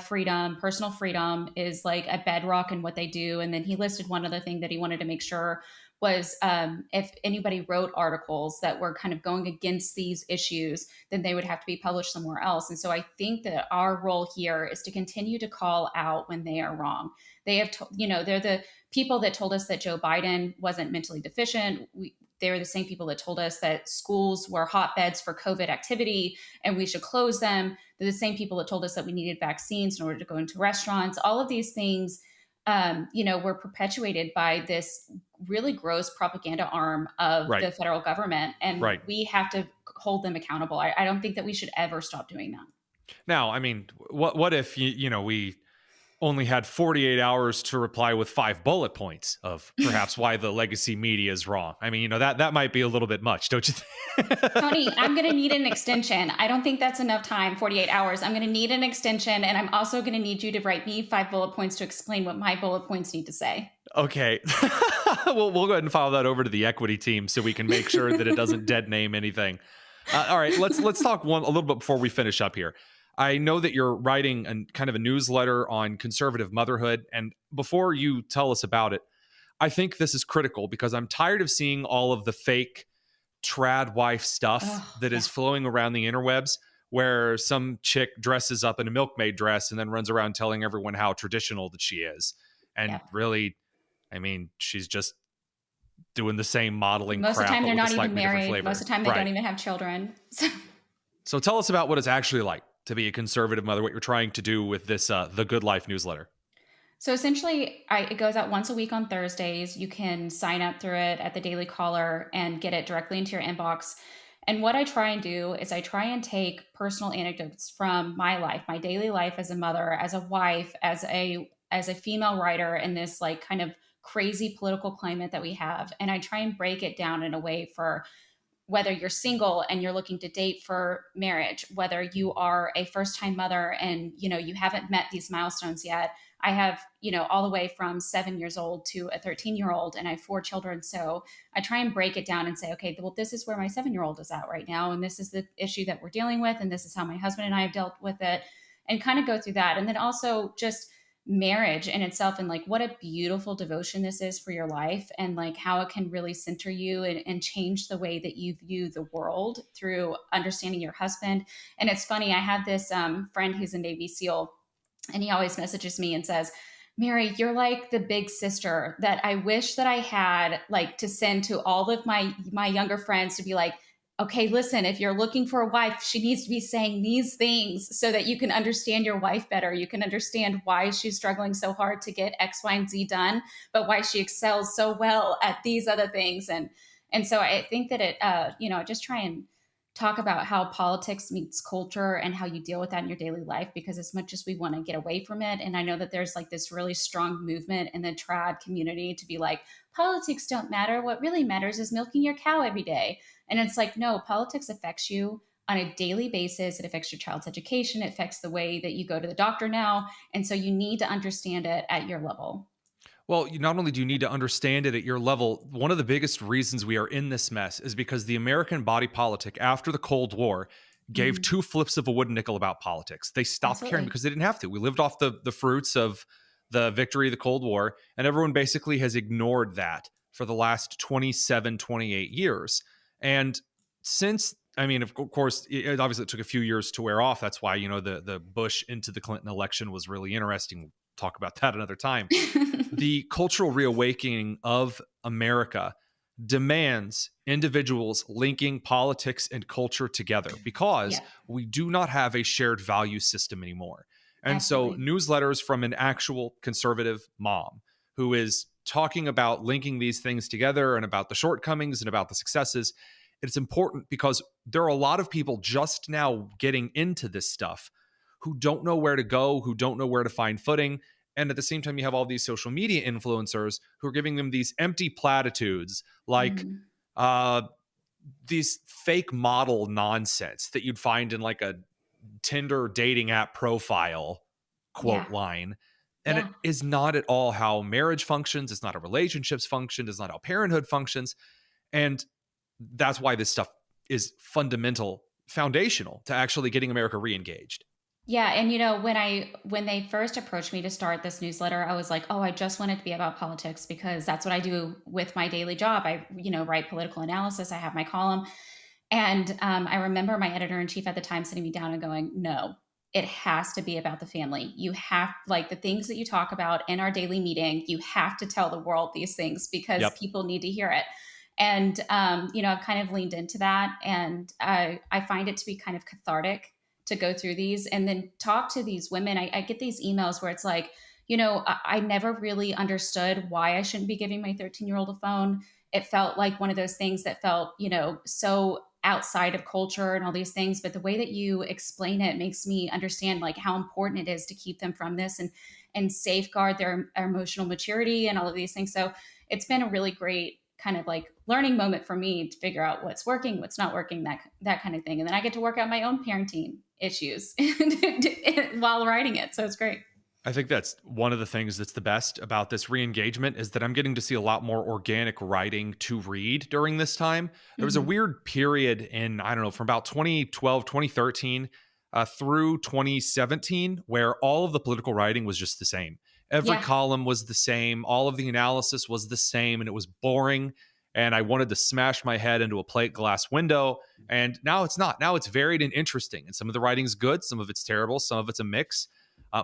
freedom, personal freedom is like a bedrock in what they do. And then he listed one other thing that he wanted to make sure was if anybody wrote articles that were kind of going against these issues, then they would have to be published somewhere else. And so I think that our role here is to continue to call out when they are wrong. They have, they're the people that told us that Joe Biden wasn't mentally deficient. They're the same people that told us that schools were hotbeds for COVID activity and we should close them. They're the same people that told us that we needed vaccines in order to go into restaurants. All of these things, were perpetuated by this really gross propaganda arm of the federal government. And we have to hold them accountable. I don't think that we should ever stop doing that. Now, I mean, what if, we only had 48 hours to reply with 5 bullet points of perhaps why the legacy media is wrong? I mean, that might be a little bit much, don't you think? Tony, I'm going to need an extension. I don't think that's enough time, 48 hours. I'm going to need an extension, and I'm also going to need you to write me 5 bullet points to explain what my bullet points need to say. Okay. We'll go ahead and file that over to the equity team so we can make sure that it doesn't dead name anything. All right, let's talk a little bit before we finish up here. I know that you're writing kind of a newsletter on conservative motherhood. And before you tell us about it, I think this is critical because I'm tired of seeing all of the fake trad wife stuff that is flowing around the interwebs, where some chick dresses up in a milkmaid dress and then runs around telling everyone how traditional that she is. And really, I mean, she's just doing the same modeling crap. Most of the time, they're not even married. Flavor. Most of the time, they don't even have children. So tell us about what it's actually like to be a conservative mother, what you're trying to do with this The Good Life newsletter. So essentially, it goes out once a week on Thursdays. You can sign up through it at the Daily Caller and get it directly into your inbox. And what I try and do is I try and take personal anecdotes from my life, my daily life as a mother, as a wife, as a female writer in this like kind of crazy political climate that we have. And I try and break it down in a way for whether you're single and you're looking to date for marriage, whether you are a first-time mother and, you haven't met these milestones yet. I have, all the way from 7 years old to a 13-year-old, and I have 4 children. So I try and break it down and say, okay, well, this is where my 7-year-old is at right now. And this is the issue that we're dealing with. And this is how my husband and I have dealt with it, and kind of go through that. And then also just marriage in itself, and like what a beautiful devotion this is for your life, and like how it can really center you and change the way that you view the world through understanding your husband. And it's funny, I have this friend who's a Navy SEAL, and he always messages me and says, Mary, you're like the big sister that I wish that I had, like, to send to all of my younger friends to be like, okay, listen, if you're looking for a wife, she needs to be saying these things so that you can understand your wife better. You can understand why she's struggling so hard to get X, Y, and Z done, but why she excels so well at these other things. And so I think that it, just try and talk about how politics meets culture and how you deal with that in your daily life, because as much as we want to get away from it, and I know that there's like this really strong movement in the trad community to be like, politics don't matter. What really matters is milking your cow every day. And it's like, no, politics affects you on a daily basis. It affects your child's education. It affects the way that you go to the doctor now. And so you need to understand it at your level. Well, not only do you need to understand it at your level, one of the biggest reasons we are in this mess is because the American body politic after the Cold War gave two flips of a wooden nickel about politics. They stopped caring because they didn't have to. We lived off the fruits of the victory of the Cold War, and everyone basically has ignored that for the last 27, 28 years. And since, I mean, of course, it obviously took a few years to wear off. That's why, the Bush into the Clinton election was really interesting. We'll talk about that another time. The cultural reawakening of America demands individuals linking politics and culture together because we do not have a shared value system anymore. And so newsletters from an actual conservative mom who is talking about linking these things together and about the shortcomings and about the successes, it's important because there are a lot of people just now getting into this stuff who don't know where to go, who don't know where to find footing. And at the same time, you have all these social media influencers who are giving them these empty platitudes like these fake model nonsense that you'd find in like a Tinder dating app profile quote line. And it is not at all how marriage functions. It's not how relationships function. It's not how parenthood functions. And that's why this stuff is foundational to actually getting America re-engaged. Yeah. And when they first approached me to start this newsletter, I was like, oh, I just want it to be about politics because that's what I do with my daily job. I, write political analysis. I have my column. And I remember my editor-in-chief at the time sitting me down and going, no, it has to be about the family. You have, like, the things that you talk about in our daily meeting, you have to tell the world these things because people need to hear it. And, I've kind of leaned into that. And I find it to be kind of cathartic to go through these and then talk to these women. I get these emails where it's like, I never really understood why I shouldn't be giving my 13-year-old a phone. It felt like one of those things that felt, so outside of culture and all these things. But the way that you explain it makes me understand like how important it is to keep them from this and safeguard their emotional maturity and all of these things. So it's been a really great kind of like learning moment for me to figure out what's working, what's not working, that kind of thing. And then I get to work out my own parenting issues while writing it. So it's great. I think that's one of the things that's the best about this re-engagement is that I'm getting to see a lot more organic writing to read during this time. There was a weird period in, I don't know, from about 2012, 2013 through 2017 where all of the political writing was just the same. Every column was the same. All of the analysis was the same, and it was boring. And I wanted to smash my head into a plate glass window. And now it's not. Now it's varied and interesting. And some of the writing's good. Some of it's terrible. Some of it's a mix.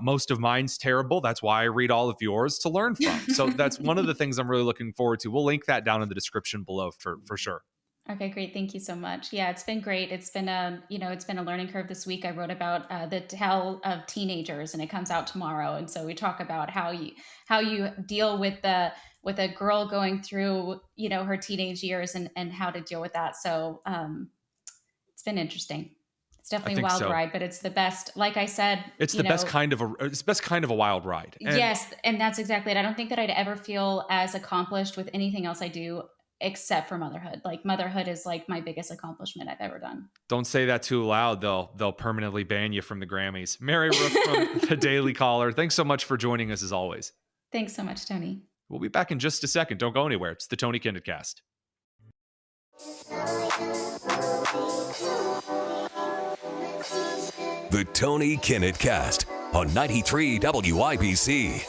Most of mine's terrible. That's why I read all of yours to learn from. So that's one of the things I'm really looking forward to. We'll link that down in the description below for sure. Okay, great. Thank you so much. Yeah, it's been great. It's been it's been a learning curve this week. I wrote about the tale of teenagers, and it comes out tomorrow. And so we talk about how you deal with a girl going through, her teenage years and how to deal with that. So it's been interesting. It's definitely a wild ride, but it's the best. Like I said, it's the best kind of a wild ride. And yes, and that's exactly it. I don't think that I'd ever feel as accomplished with anything else I do except for motherhood. Like motherhood is like my biggest accomplishment I've ever done. Don't say that too loud. They'll permanently ban you from the Grammys. Mary Rooke from The Daily Caller. Thanks so much for joining us as always. Thanks so much, Tony. We'll be back in just a second. Don't go anywhere. It's the Tony Kinnett Cast. The Tony Kinnett Cast on 93 WIBC.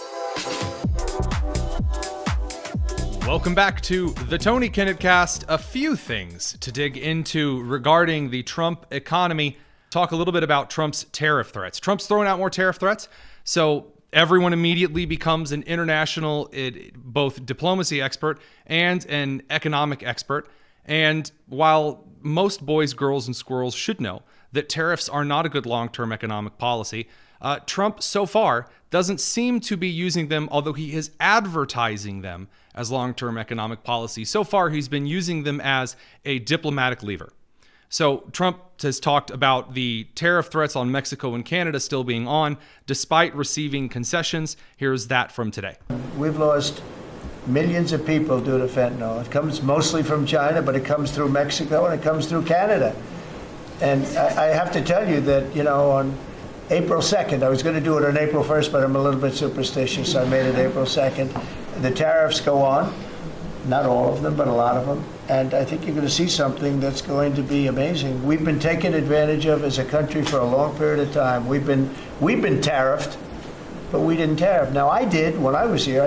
Welcome back to the Tony Kinnett Cast. A few things to dig into regarding the Trump economy. Talk a little bit about Trump's tariff threats. Trump's throwing out more tariff threats. So everyone immediately becomes an international, both diplomacy expert and an economic expert. And while most boys, girls, and squirrels should know that tariffs are not a good long-term economic policy, Trump so far doesn't seem to be using them, although he is advertising them as long-term economic policy. So far, he's been using them as a diplomatic lever. So Trump has talked about the tariff threats on Mexico and Canada still being on, despite receiving concessions. Here's that from today. We've lost millions of people due to fentanyl. It comes mostly from China, but it comes through Mexico and it comes through Canada. And I have to tell you that, on April 2nd, I was going to do it on April 1st, but I'm a little bit superstitious, so I made it April 2nd. The tariffs go on, not all of them, but a lot of them. And I think you're going to see something that's going to be amazing. We've been taken advantage of as a country for a long period of time. We've been tariffed, but we didn't tariff. Now, I did, when I was here,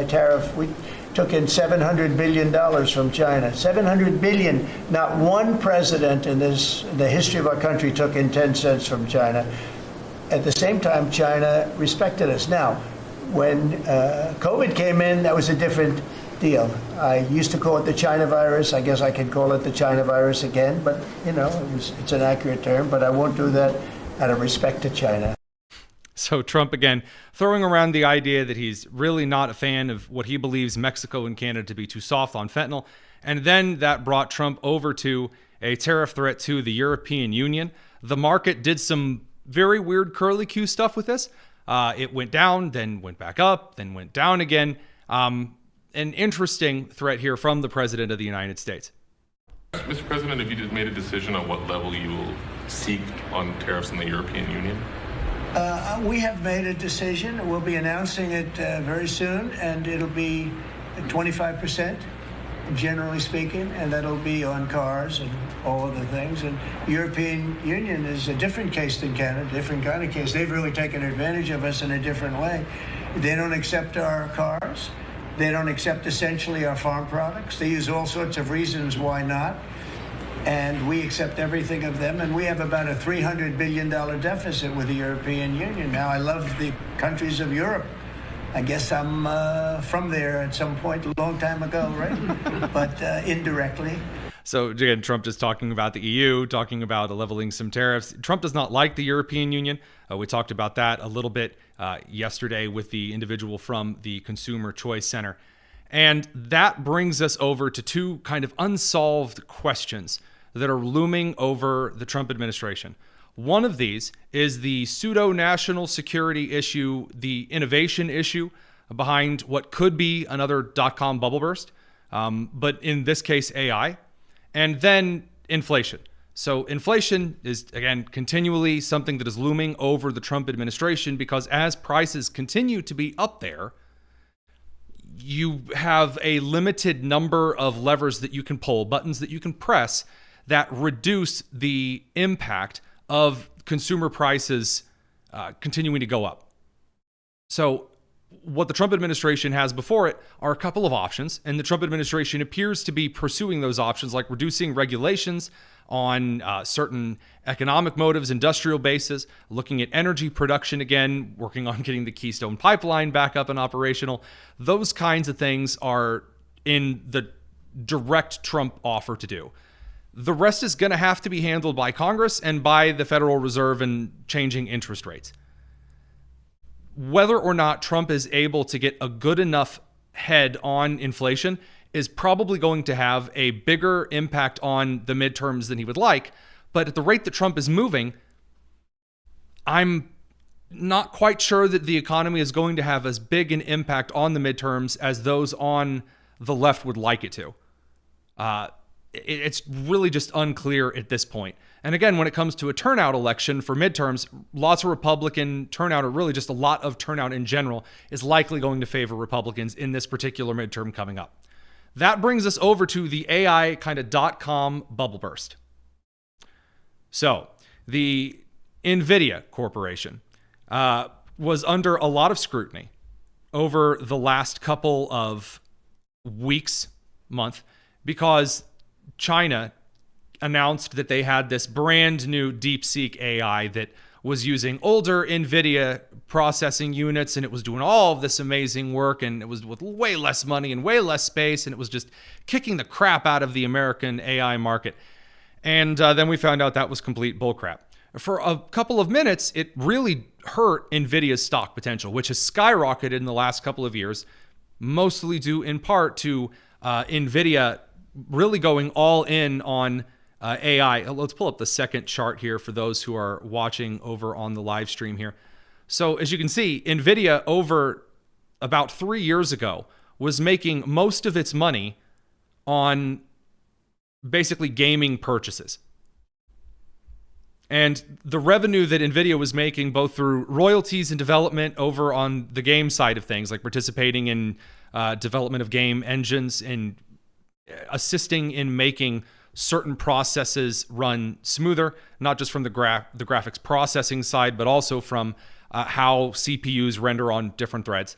we took in $700 billion from China. $700 billion. Not one president in the history of our country took in 10 cents from China. At the same time, China respected us. Now, when COVID came in, that was a different deal. I used to call it the China virus. I guess I can call it the China virus again, but, it's an accurate term, but I won't do that out of respect to China. So Trump, again, throwing around the idea that he's really not a fan of what he believes Mexico and Canada to be too soft on fentanyl. And then that brought Trump over to a tariff threat to the European Union. The market did some very weird curly Q stuff with this. It went down, then went back up, then went down again. An interesting threat here from the President of the United States. Mr. President, have you just made a decision on what level you will seek on tariffs in the European Union? We have made a decision. We'll be announcing it very soon, and it'll be 25%, generally speaking, and that'll be on cars and all of the things. And European Union is a different case than Canada, different kind of case. They've really taken advantage of us in a different way. They don't accept our cars. They don't accept essentially our farm products. They use all sorts of reasons why not. And we accept everything of them, and we have about a $300 billion deficit with the European Union. Now, I love the countries of Europe. I guess I'm from there at some point a long time ago, right? But indirectly. So again, Trump just talking about the EU, talking about leveling some tariffs. Trump does not like the European Union. We talked about that a little bit yesterday with the individual from the Consumer Choice Center. And that brings us over to two kind of unsolved questions that are looming over the Trump administration. One of these is the pseudo-national security issue, the innovation issue behind what could be another dot-com bubble burst, but in this case, AI, and then inflation. So inflation is, again, continually something that is looming over the Trump administration because as prices continue to be up there, you have a limited number of levers that you can pull, buttons that you can press that reduce the impact of consumer prices continuing to go up. So what the Trump administration has before it are a couple of options, and the Trump administration appears to be pursuing those options, like reducing regulations on certain economic motives, industrial bases, looking at energy production again, working on getting the Keystone Pipeline back up and operational. Those kinds of things are in the direct Trump offer to do. The rest is going to have to be handled by Congress and by the Federal Reserve and changing interest rates. Whether or not Trump is able to get a good enough head on inflation is probably going to have a bigger impact on the midterms than he would like. But at the rate that Trump is moving, I'm not quite sure that the economy is going to have as big an impact on the midterms as those on the left would like it to. It's really just unclear at this point. And again, when it comes to a turnout election for midterms, lots of Republican turnout, or really just a lot of turnout in general, is likely going to favor Republicans in this particular midterm coming up. That brings us over to the AI kind of dot-com bubble burst. So the Nvidia Corporation was under a lot of scrutiny over the last couple of weeks, month, because China announced that they had this brand new DeepSeek AI that was using older Nvidia processing units, and it was doing all of this amazing work, and it was with way less money and way less space, and it was just kicking the crap out of the American AI market. And then we found out that was complete bullcrap. For a couple of minutes, it really hurt Nvidia's stock potential, which has skyrocketed in the last couple of years, mostly due in part to Nvidia really going all in on AI. Let's pull up the second chart here for those who are watching over on the live stream here. So as you can see, Nvidia over about 3 years ago was making most of its money on basically gaming purchases. And the revenue that Nvidia was making both through royalties and development over on the game side of things, like participating in development of game engines and assisting in making certain processes run smoother, not just from the graphics processing side, but also from how CPUs render on different threads.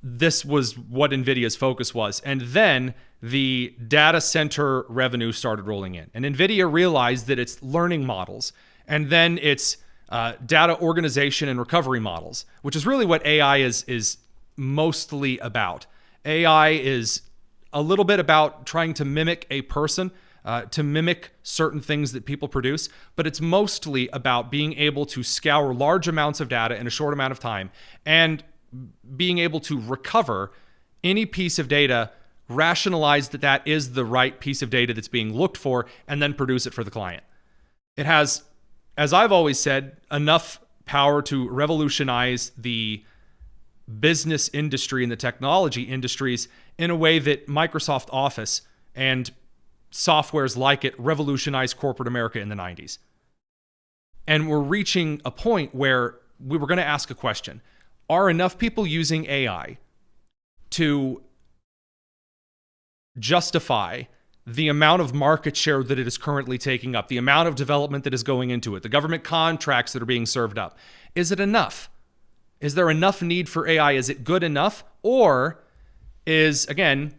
This was what NVIDIA's focus was. And then the data center revenue started rolling in. And NVIDIA realized that its learning models and then its data organization and recovery models, which is really what AI is mostly about. AI is a little bit about trying to mimic a person, to mimic certain things that people produce, but it's mostly about being able to scour large amounts of data in a short amount of time and being able to recover any piece of data, rationalize that that is the right piece of data that's being looked for, and then produce it for the client. It has, as I've always said, enough power to revolutionize the business industry and the technology industries in a way that Microsoft Office and softwares like it revolutionized corporate America in the 90s. And we're reaching a point where we were going to ask a question. Are enough people using AI to justify the amount of market share that it is currently taking up, the amount of development that is going into it, the government contracts that are being served up? Is it enough? Is there enough need for AI? Is it good enough? Or is, again,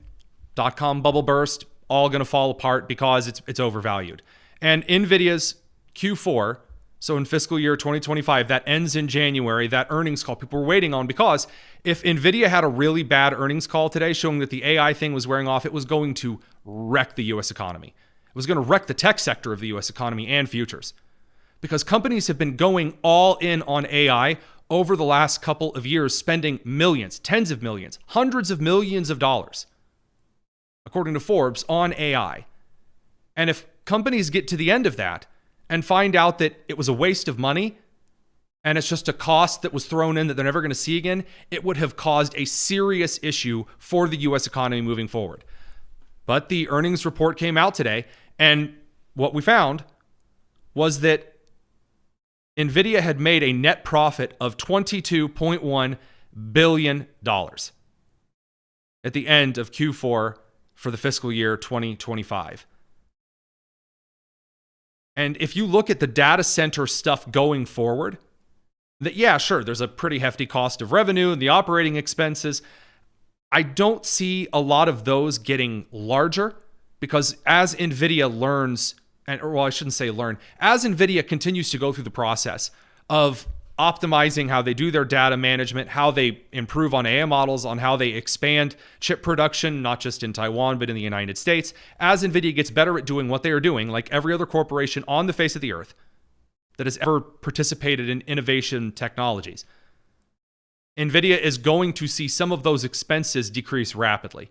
dot-com bubble burst all going to fall apart because it's overvalued? And NVIDIA's Q4, so in fiscal year 2025, that ends in January, that earnings call people were waiting on, because if NVIDIA had a really bad earnings call today showing that the AI thing was wearing off, it was going to wreck the U.S. economy. It was going to wreck the tech sector of the U.S. economy and futures, because companies have been going all in on AI over the last couple of years, spending millions, tens of millions, hundreds of millions of dollars, according to Forbes, on AI. And if companies get to the end of that and find out that it was a waste of money and it's just a cost that was thrown in that they're never going to see again, it would have caused a serious issue for the U.S. economy moving forward. But the earnings report came out today, and what we found was that NVIDIA had made a net profit of $22.1 billion at the end of Q4 for the fiscal year 2025. And if you look at the data center stuff going forward, that, yeah, sure, there's a pretty hefty cost of revenue and the operating expenses. I don't see a lot of those getting larger, because as NVIDIA learns, I shouldn't say learn, as NVIDIA continues to go through the process of optimizing how they do their data management, how they improve on AI models, on how they expand chip production, not just in Taiwan, but in the United States, as NVIDIA gets better at doing what they are doing, like every other corporation on the face of the earth that has ever participated in innovation technologies, NVIDIA is going to see some of those expenses decrease rapidly.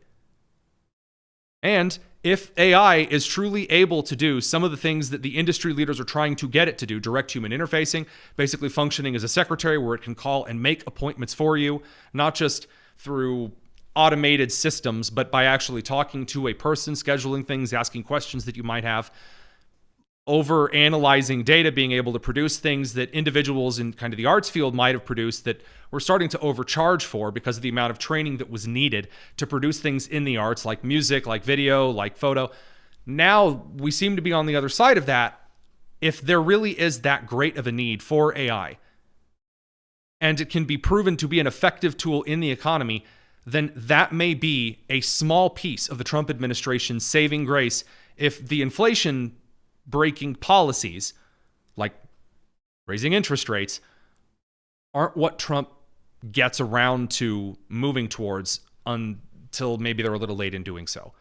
And if AI is truly able to do some of the things that the industry leaders are trying to get it to do, direct human interfacing, basically functioning as a secretary where it can call and make appointments for you, not just through automated systems, but by actually talking to a person, scheduling things, asking questions that you might have, over analyzing data, being able to produce things that individuals in kind of the arts field might have produced that we're starting to overcharge for because of the amount of training that was needed to produce things in the arts, like music, like video, like photo. Now we seem to be on the other side of that. If there really is that great of a need for AI, and it can be proven to be an effective tool in the economy, then that may be a small piece of the Trump administration's saving grace if the inflation breaking policies, like raising interest rates, aren't what Trump gets around to moving towards until maybe they're a little late in doing so.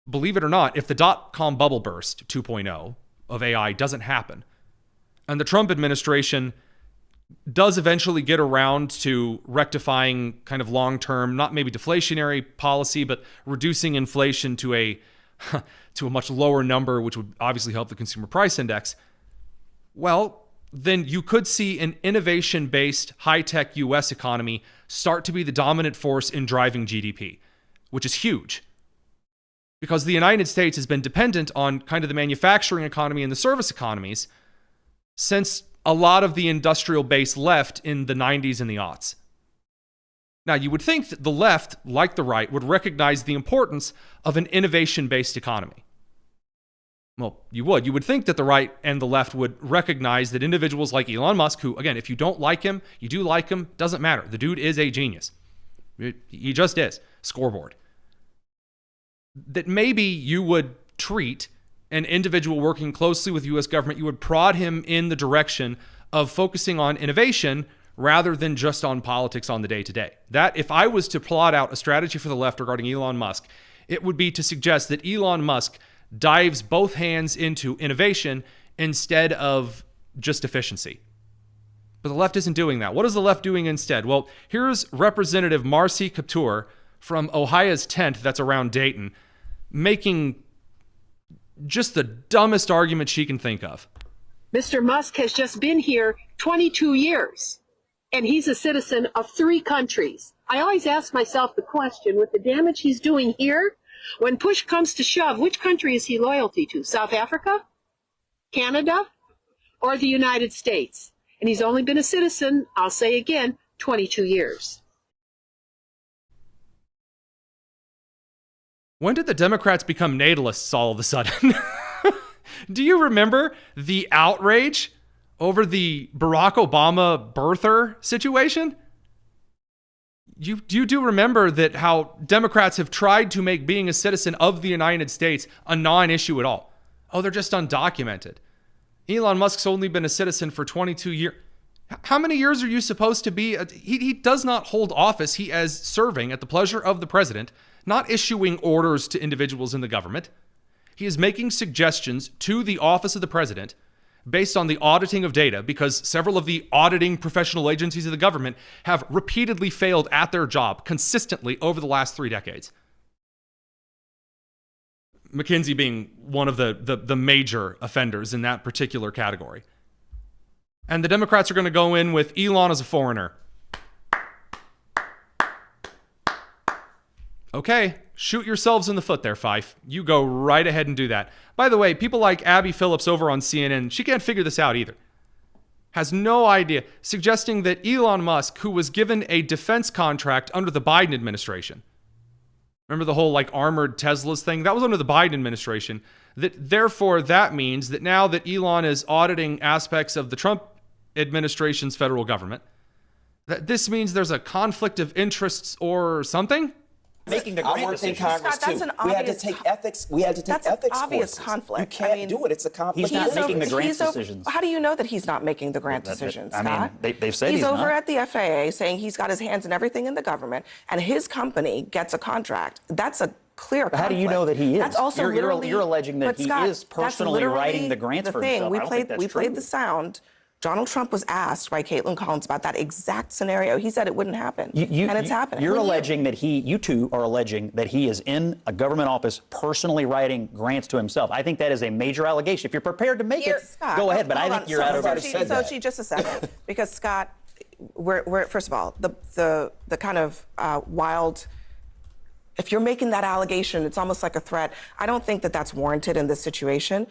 Believe it or not, if the dot-com bubble burst 2.0 of AI doesn't happen, and the Trump administration does eventually get around to rectifying kind of long-term, not maybe deflationary policy, but reducing inflation to a to a much lower number, which would obviously help the consumer price index, well, then you could see an innovation-based high-tech US economy start to be the dominant force in driving GDP, which is huge. Because the United States has been dependent on kind of the manufacturing economy and the service economies since a lot of the industrial base left in the 90s and the aughts. Now, you would think that the left, like the right, would recognize the importance of an innovation-based economy. Well, you would. You would think that the right and the left would recognize that individuals like Elon Musk, who, again, if you don't like him, you do like him, doesn't matter. The dude is a genius. He just is. Scoreboard. That maybe you would treat an individual working closely with the U.S. government, you would prod him in the direction of focusing on innovation rather than just on politics on the day-to-day. That, if I was to plot out a strategy for the left regarding Elon Musk, it would be to suggest that Elon Musk dives both hands into innovation instead of just efficiency. But the left isn't doing that. What is the left doing instead? Well, here's Representative Marcy Kaptur from Ohio's 10th, that's around Dayton, making just the dumbest argument she can think of. Mr. Musk has just been here 22 years, and he's a citizen of 3 countries. I always ask myself the question, with the damage he's doing here, when push comes to shove, which country is he loyalty to? South Africa? Canada? Or the United States? And he's only been a citizen, I'll say again, 22 years. When did the Democrats become natalists all of a sudden? Do you remember the outrage over the Barack Obama birther situation? You do remember that how Democrats have tried to make being a citizen of the United States a non-issue at all. Oh, they're just undocumented. Elon Musk's only been a citizen for 22 years. How many years are you supposed to be? He does not hold office. He is serving at the pleasure of the president, not issuing orders to individuals in the government. He is making suggestions to the office of the president based on the auditing of data, because several of the auditing professional agencies of the government have repeatedly failed at their job consistently over the last 3 decades. McKinsey being one of the major offenders in that particular category. And the Democrats are going to go in with Elon as a foreigner. Okay, shoot yourselves in the foot there, Fife. You go right ahead and do that. By the way, people like Abby Phillips over on CNN, she can't figure this out either. Has no idea, suggesting that Elon Musk, who was given a defense contract under the Biden administration, remember the whole armored Teslas thing? That was under the Biden administration. Therefore, that means that now that Elon is auditing aspects of the Trump administration's federal government, that this means there's a conflict of interests or something? Making the grant decisions. Congress too. We had to take ethics. We had to take ethics obvious courses. Conflict. You can't do it. It's a conflict. He's not making the grant decisions. How do you know that he's not making the grant decisions, Scott? I mean, they've said he's over not. at the FAA saying he's got his hands in everything in the government, and his company gets a contract. That's a clear conflict. How do you know that he is? That's also you're alleging that he is personally writing the grants for himself. We played the sound. Donald Trump was asked by Caitlin Collins about that exact scenario. He said it wouldn't happen, and it's happening. You're alleging that you two are alleging that he is in a government office personally writing grants to himself. I think that is a major allegation. If you're prepared to make it, Scott, go ahead, but I think you're out of it. Sochi, just a second, because Scott, we're first of all, the kind of wild. If you're making that allegation, it's almost like a threat. I don't think that that's warranted in this situation.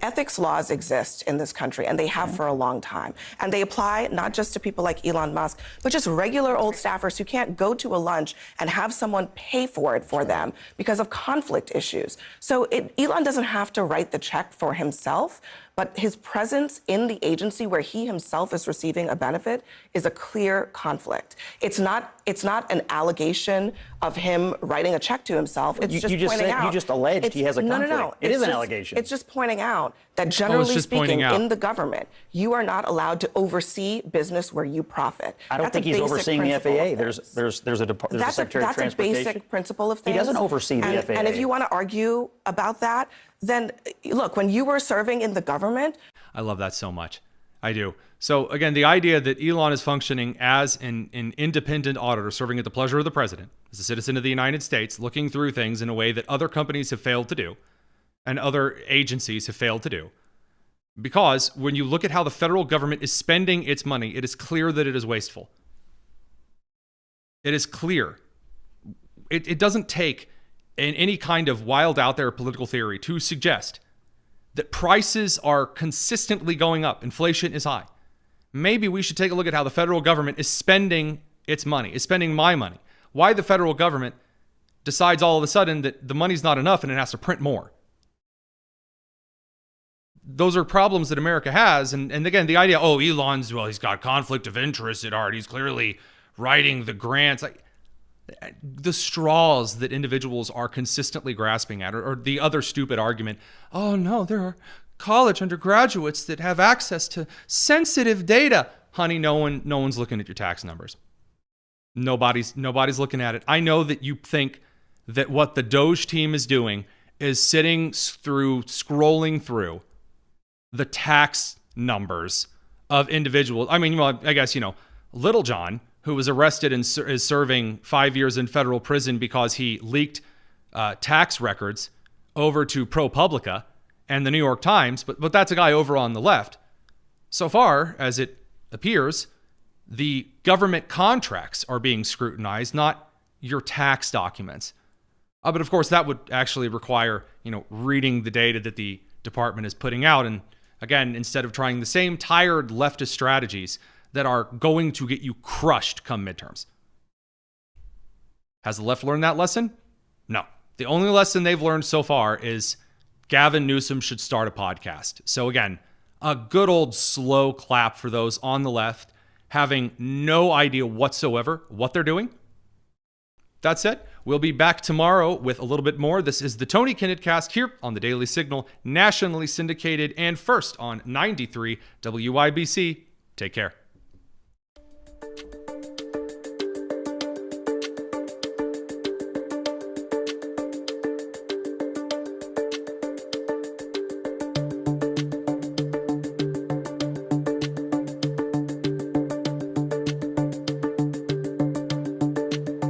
Ethics laws exist in this country, and they have for a long time. And they apply not just to people like Elon Musk, but just regular old staffers who can't go to a lunch and have someone pay for it for them because of conflict issues. So Elon doesn't have to write the check for himself, but his presence in the agency where he himself is receiving a benefit is a clear conflict. It's not an allegation of him writing a check to himself. It's just pointing out. You just alleged he has a conflict. No. It is an allegation. It's just pointing out that generally speaking, in the government, you are not allowed to oversee business where you profit. I don't think he's overseeing the FAA. There's a Secretary of Transportation. That's a basic principle of things. He doesn't oversee the FAA. And if you want to argue about that, then look, when you were serving in the government. I love that so much. I do. So again, the idea that Elon is functioning as an independent auditor serving at the pleasure of the president, as a citizen of the United States, looking through things in a way that other companies have failed to do and other agencies have failed to do. Because when you look at how the federal government is spending its money, it is clear that it is wasteful. It is clear. It doesn't take any kind of wild out there political theory to suggest that prices are consistently going up. Inflation is high. Maybe we should take a look at how the federal government is spending its money, is spending my money. Why the federal government decides all of a sudden that the money's not enough and it has to print more. Those are problems that America has. And again, the idea, oh, Elon's, well, he's got conflict of interest at heart. He's clearly writing the grants. The straws that individuals are consistently grasping at, or the other stupid argument, oh no, there are college undergraduates that have access to sensitive data. Honey, no one's looking at your tax numbers. Nobody's looking at it. I know that you think that what the Doge team is doing is scrolling through the tax numbers of individuals. I mean, well, I guess, Little John, who was arrested and is serving 5 years in federal prison because he leaked tax records over to ProPublica and the New York Times, but that's a guy over on the left. So far, as it appears, the government contracts are being scrutinized, not your tax documents. But of course, that would actually require, reading the data that the department is putting out. And again, instead of trying the same tired leftist strategies that are going to get you crushed come midterms. Has the left learned that lesson? No. The only lesson they've learned so far is Gavin Newsom should start a podcast. So again, a good old slow clap for those on the left having no idea whatsoever what they're doing. That's it. We'll be back tomorrow with a little bit more. This is the Tony Kinnett Cast here on the Daily Signal, nationally syndicated and first on 93 WIBC. Take care.